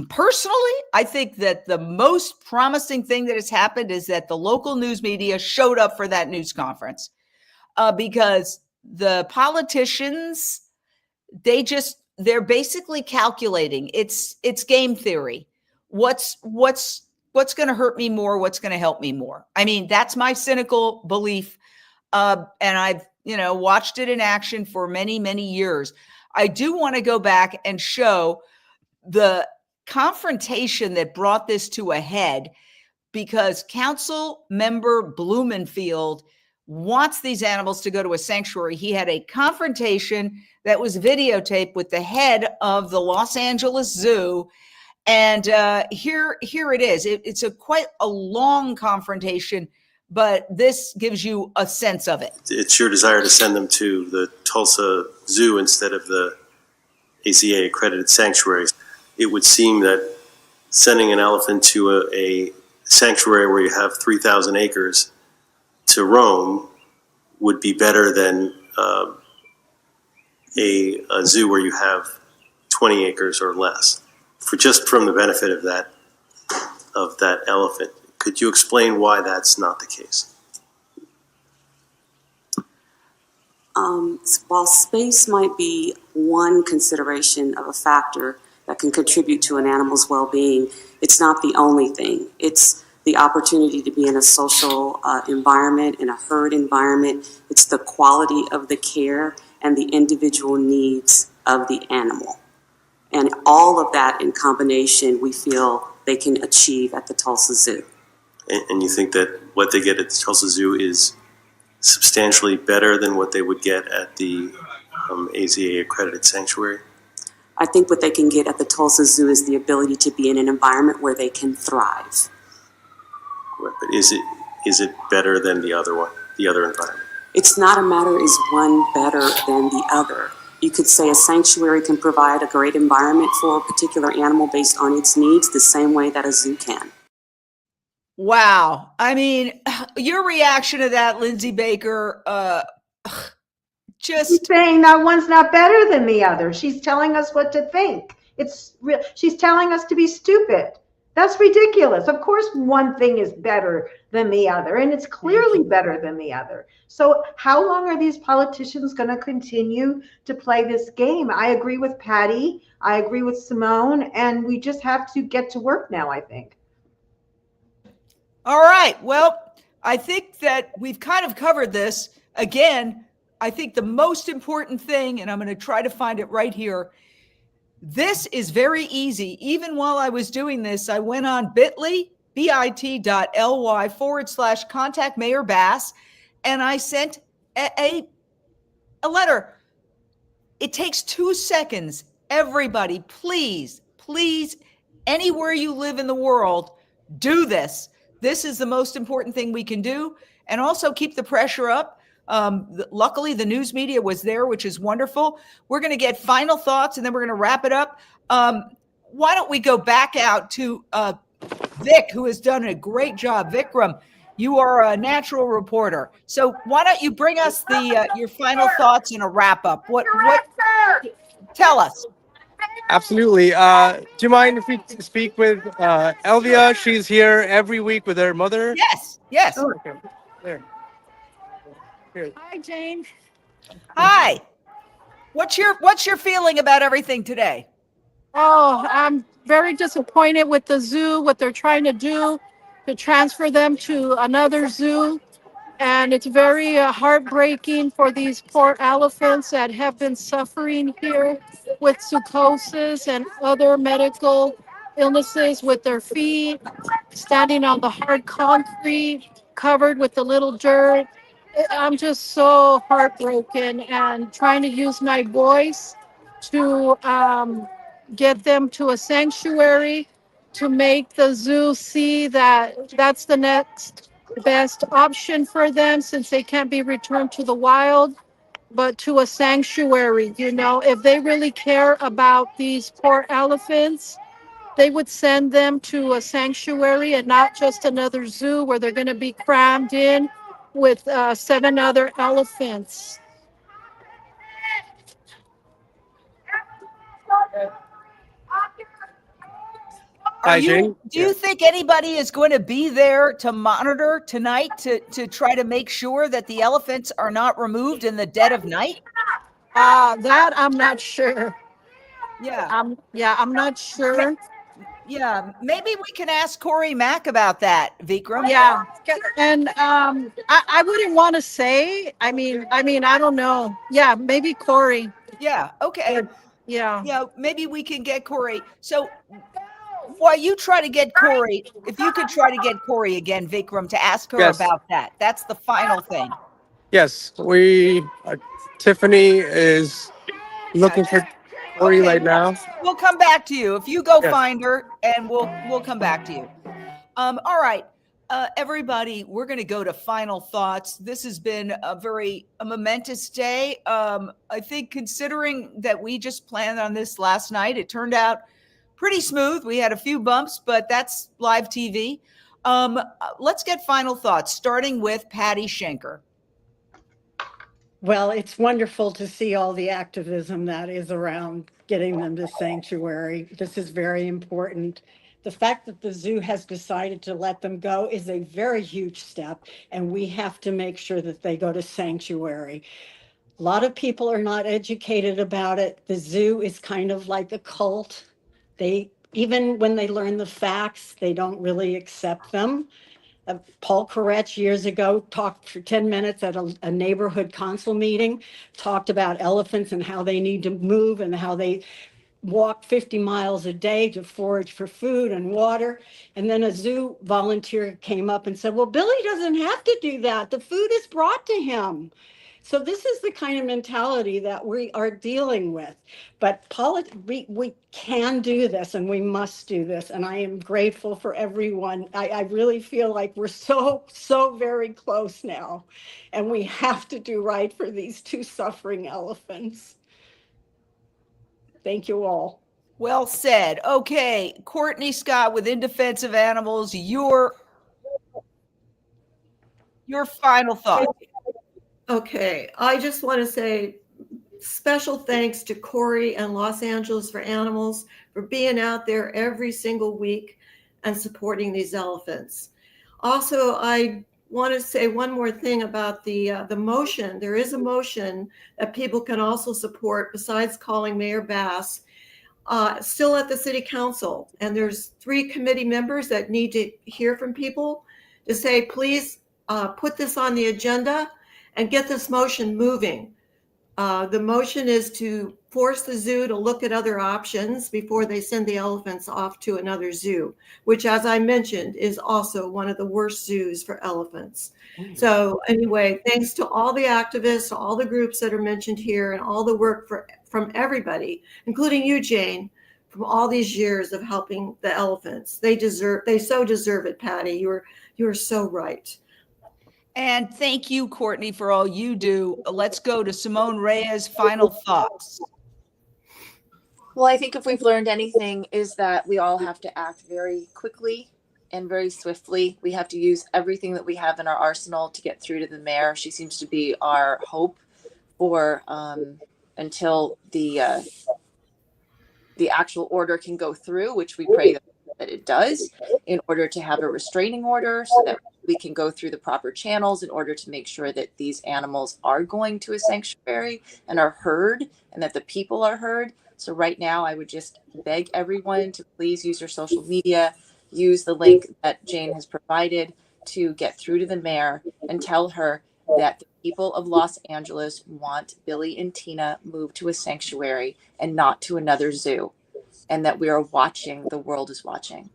Personally, I think that the most promising thing that has happened is that the local news media showed up for that news conference, because the politicians, they just they're basically calculating. It's game theory. What's going to hurt me more? What's going to help me more? I mean, that's my cynical belief. And I've, watched it in action for many, many years. I do want to go back and show the confrontation that brought this to a head, because Council Member Blumenfield wants these animals to go to a sanctuary. He had a confrontation that was videotaped with the head of the Los Angeles Zoo. And here it is. It's quite a long confrontation, but this gives you a sense of it. It's your desire to send them to the Tulsa Zoo instead of the ACA accredited sanctuaries. It would seem that sending an elephant to a sanctuary where you have 3,000 acres to roam would be better than a zoo where you have 20 acres or less. From the benefit of that elephant, could you explain why that's not the case? While space might be one consideration of a factor that can contribute to an animal's well-being, it's not the only thing. It's the opportunity to be in a social environment, in a herd environment. It's the quality of the care and the individual needs of the animal. And all of that in combination, we feel they can achieve at the Tulsa Zoo. And you think that what they get at the Tulsa Zoo is substantially better than what they would get at the AZA accredited sanctuary? I think what they can get at the Tulsa Zoo is the ability to be in an environment where they can thrive. Right, but is it better than the other environment? It's not a matter is one better than the other. You could say a sanctuary can provide a great environment for a particular animal based on its needs the same way that a zoo can. Wow. I mean, your reaction to that, Lindsay Baker, She's saying that one's not better than the other. She's telling us what to think. She's telling us to be stupid. That's ridiculous. Of course, one thing is better than the other, and it's clearly better than the other. So how long are these politicians going to continue to play this game? I agree with Patty. I agree with Simone, and we just have to get to work now, I think. All right. Well, I think that we've kind of covered this. Again, I think the most important thing, and I'm going to try to find it right here, this is very easy. Even while I was doing this, I went on bit.ly/contact Mayor Bass, and I sent a letter. It takes 2 seconds. Everybody, please, anywhere you live in the world, do this. This is the most important thing we can do. And also keep the pressure up. Luckily, the news media was there, which is wonderful. We're going to get final thoughts, and then we're going to wrap it up. Why don't we go back out to Vic, who has done a great job. Vikram, you are a natural reporter. So why don't you bring us your final thoughts and a wrap up? What tell us. Absolutely. Do you mind if we speak with Elvia? She's here every week with her mother. Yes. Oh, okay. There. Here. Hi, Jane. Hi. What's your feeling about everything today? Oh, I'm very disappointed with the zoo, what they're trying to do to transfer them to another zoo. And it's very heartbreaking for these poor elephants that have been suffering here with psychosis and other medical illnesses with their feet, standing on the hard concrete, covered with the little dirt. I'm just so heartbroken and trying to use my voice to get them to a sanctuary, to make the zoo see that that's the next best option for them, since they can't be returned to the wild, but to a sanctuary. If they really care about these poor elephants, they would send them to a sanctuary and not just another zoo where they're going to be crammed in with 7 other elephants. Do you think anybody is going to be there to monitor tonight to try to make sure that the elephants are not removed in the dead of night? That I'm not sure. Yeah. Yeah, I'm not sure. Yeah, maybe we can ask Corey Mack about that, Vikram. Yeah, and I wouldn't want to say. I don't know. Yeah, maybe Corey. Yeah, okay. Yeah. Yeah, maybe we can get Corey. So while you try to get Corey, if you could try to get Corey again, Vikram, to ask her Yes. about that. That's the final thing. Yes, Tiffany is looking for Corey Okay, right now. we'll come back to you. If you go Yes. find her, and we'll come back to you. All right. Everybody, we're going to go to final thoughts. This has been a momentous day. I think considering that we just planned on this last night, it turned out pretty smooth. We had a few bumps, but that's live TV. Let's get final thoughts, starting with Patty Schenker. Well, it's wonderful to see all the activism that is around getting them to sanctuary. This is very important. The fact that the zoo has decided to let them go is a very huge step, and we have to make sure that they go to sanctuary. A lot of people are not educated about it. The zoo is kind of like a cult. Even when they learn the facts, they don't really accept them. Paul Koretz years ago talked for 10 minutes at a neighborhood council meeting, talked about elephants and how they need to move and how they walk 50 miles a day to forage for food and water. And then a zoo volunteer came up and said, well, Billy doesn't have to do that. The food is brought to him. So this is the kind of mentality that we are dealing with. But we can do this, and we must do this. And I am grateful for everyone. I really feel like we're so very close now. And we have to do right for these two suffering elephants. Thank you all. Well said. Okay, Courtney Scott with In Defense of Animals, your final thought. Okay, I just want to say special thanks to Corey and Los Angeles for Animals for being out there every single week and supporting these elephants. Also, I want to say one more thing about the motion. There is a motion that people can also support besides calling Mayor Bass, still at the city council. And there's 3 committee members that need to hear from people to say, please put this on the agenda and get this motion moving. The motion is to force the zoo to look at other options before they send the elephants off to another zoo, which, as I mentioned, is also one of the worst zoos for elephants. So anyway, thanks to all the activists, all the groups that are mentioned here, and all the work from everybody, including you, Jane, from all these years of helping the elephants. They so deserve it, Patty. You are so right. And thank you, Courtney, for all you do. Let's go to Simone Reyes' final thoughts. Well, I think if we've learned anything is that we all have to act very quickly and very swiftly. We have to use everything that we have in our arsenal to get through to the mayor. She seems to be our hope for until the actual order can go through, which we pray that it does, in order to have a restraining order so that we can go through the proper channels in order to make sure that these animals are going to a sanctuary and are heard, and that the people are heard. So right now, I would just beg everyone to please use your social media, use the link that Jane has provided to get through to the mayor and tell her that the people of Los Angeles want Billy and Tina moved to a sanctuary and not to another zoo, and that we are watching, the world is watching.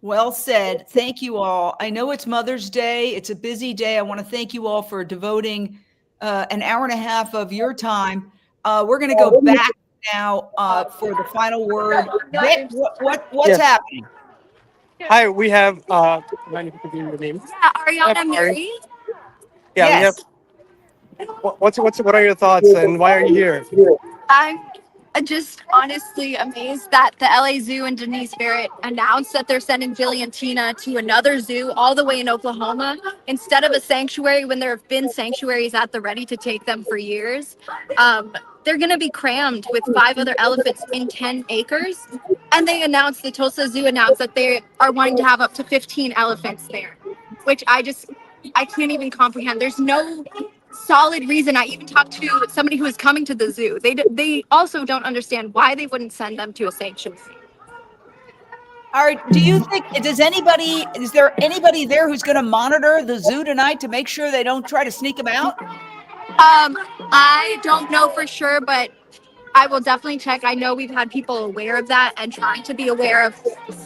Well said. Thank you all. I know it's Mother's Day. It's a busy day. I want to thank you all for devoting an hour and a half of your time. We're going to go back now for the final word. Vic, what's happening? Hi, we have mind if you give me your name? Ariana Murray. Yeah, yes. We have. What are your thoughts and why are you here? I'm just honestly amazed that the LA Zoo and Denise Barrett announced that they're sending Billy and Tina to another zoo all the way in Oklahoma instead of a sanctuary when there have been sanctuaries at the ready to take them for years. They're going to be crammed with 5 other elephants in 10 acres. And the Tulsa Zoo announced that they are wanting to have up to 15 elephants there, which I can't even comprehend. There's no solid reason. I even talked to somebody who was coming to the zoo. They also don't understand why they wouldn't send them to a sanctuary. All right. Do you think, is there anybody there who's going to monitor the zoo tonight to make sure they don't try to sneak them out? I don't know for sure, but I will definitely check. I know we've had people aware of that and trying to be aware of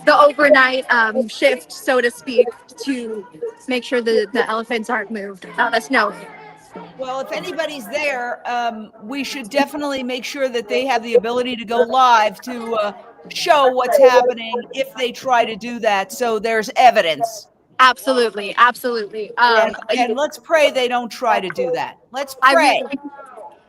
the overnight shift, so to speak, to make sure the elephants aren't moved. Let us know. Well, if anybody's there, we should definitely make sure that they have the ability to go live to show what's happening if they try to do that. So there's evidence. Absolutely. And let's pray they don't try to do that. Let's pray.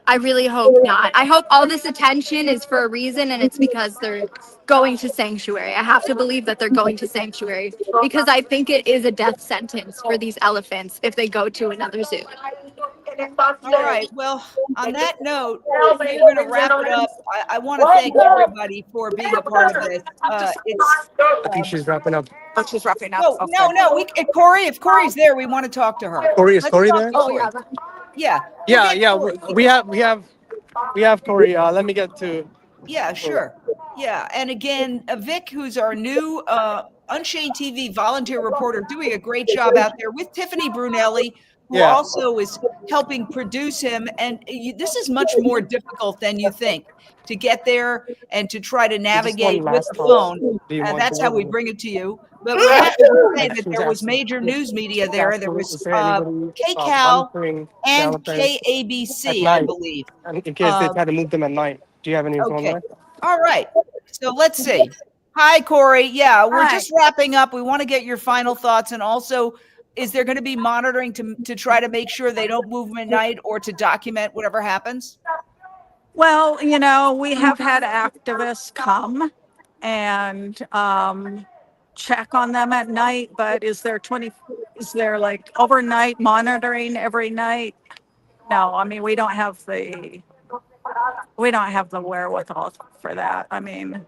I really hope not. I hope all this attention is for a reason, and it's because they're going to sanctuary. I have to believe that they're going to sanctuary because I think it is a death sentence for these elephants if they go to another zoo. All right. Well, on that note, we're going to wrap it up. I want to thank everybody for being a part of this. I think she's wrapping up. Oh, she's wrapping up. No, Okay. no. If Corey's there, we want to talk to her. Corey, is Let's Corey talk there? to Corey. Yeah. We have Corey. Let me get to. Yeah, sure. Yeah. And again, Vic, who's our new Unchained TV volunteer reporter, doing a great job out there with Tiffany Brunelli, who also is helping produce him. And this is much more difficult than you think to get there and to try to navigate with the phone. That's how we bring it to you. But we're happy to say that there was major news media there. There was KCAL and KABC, I believe. In case they try to move them at night. Do you have any information? Okay. All right. So let's see. Hi, Corey. Yeah, we're just wrapping up. We want to get your final thoughts. And also, is there going to be monitoring to try to make sure they don't move them at night or to document whatever happens? Well, we have had activists come and check on them at night, but is there like overnight monitoring every night? No, I mean, we don't have the wherewithal for that. I mean,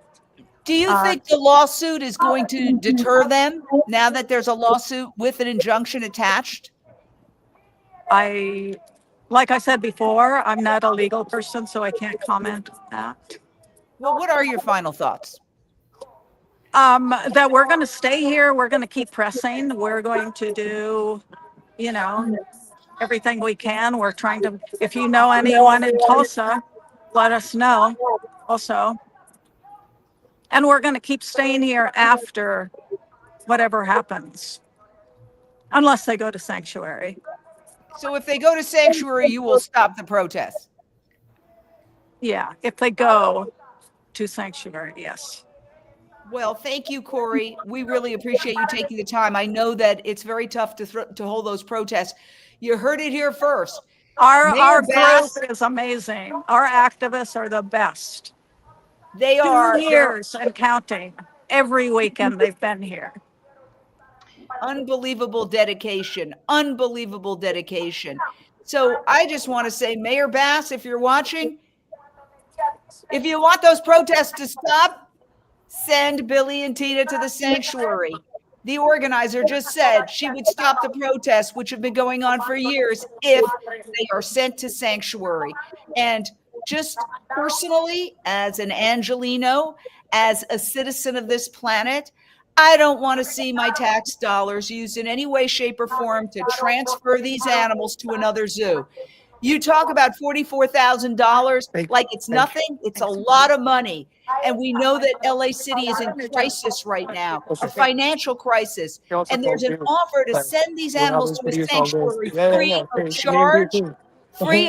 do you think the lawsuit is going to deter them now that there's a lawsuit with an injunction attached? Like I said before, I'm not a legal person, so I can't comment on that. Well, what are your final thoughts? That we're going to stay here. We're going to keep pressing. We're going to do, everything we can. We're trying to, if you know anyone in Tulsa, let us know also. And we're going to keep staying here after whatever happens, unless they go to sanctuary. So if they go to sanctuary, you will stop the protest? Yeah, if they go to sanctuary, yes. Well, thank you, Corey. We really appreciate you taking the time. I know that it's very tough to hold those protests. You heard it here first. Our group is amazing. Our activists are the best. They are. 2 years and counting. Every weekend they've been here. Unbelievable dedication. Unbelievable dedication. So I just want to say, Mayor Bass, if you're watching, if you want those protests to stop, send Billy and Tina to the sanctuary. The organizer just said she would stop the protests, which have been going on for years, if they are sent to sanctuary. And just personally, as an Angelino, as a citizen of this planet, I don't want to see my tax dollars used in any way, shape, or form to transfer these animals to another zoo. You talk about $44,000 like it's nothing. It's a lot of money. And we know that LA City is in crisis right now, a financial crisis. And there's an offer to send these animals to a sanctuary free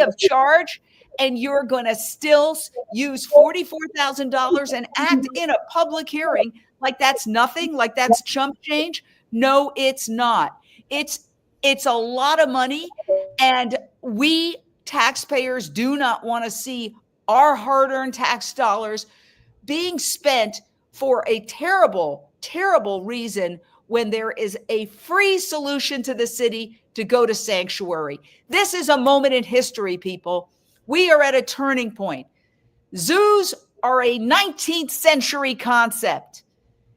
of charge. And you're going to still use $44,000 and act in a public hearing like that's nothing, like that's chump change. No, it's not. It's a lot of money. And we taxpayers do not want to see our hard-earned tax dollars being spent for a terrible, terrible reason when there is a free solution to the city to go to sanctuary. This is a moment in history, people. We are at a turning point. Zoos are a 19th century concept,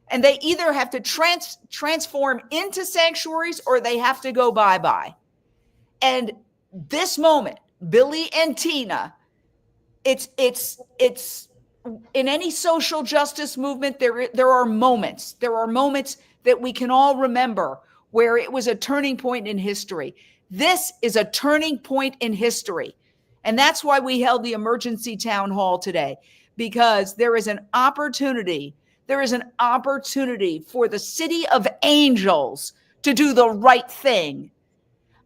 and they either have to transform into sanctuaries or they have to go bye-bye. And this moment, Billy and Tina, it's in any social justice movement, there are moments that we can all remember where it was a turning point in history. This is a turning point in history. And that's why we held the emergency town hall today, because there is an opportunity for the city of Angels to do the right thing.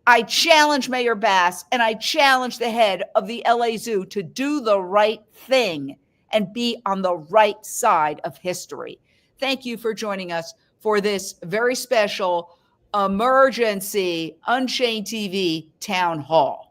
I challenge Mayor Bass and I challenge the head of the LA Zoo to do the right thing and be on the right side of history. Thank you for joining us for this very special emergency Unchained TV Town Hall.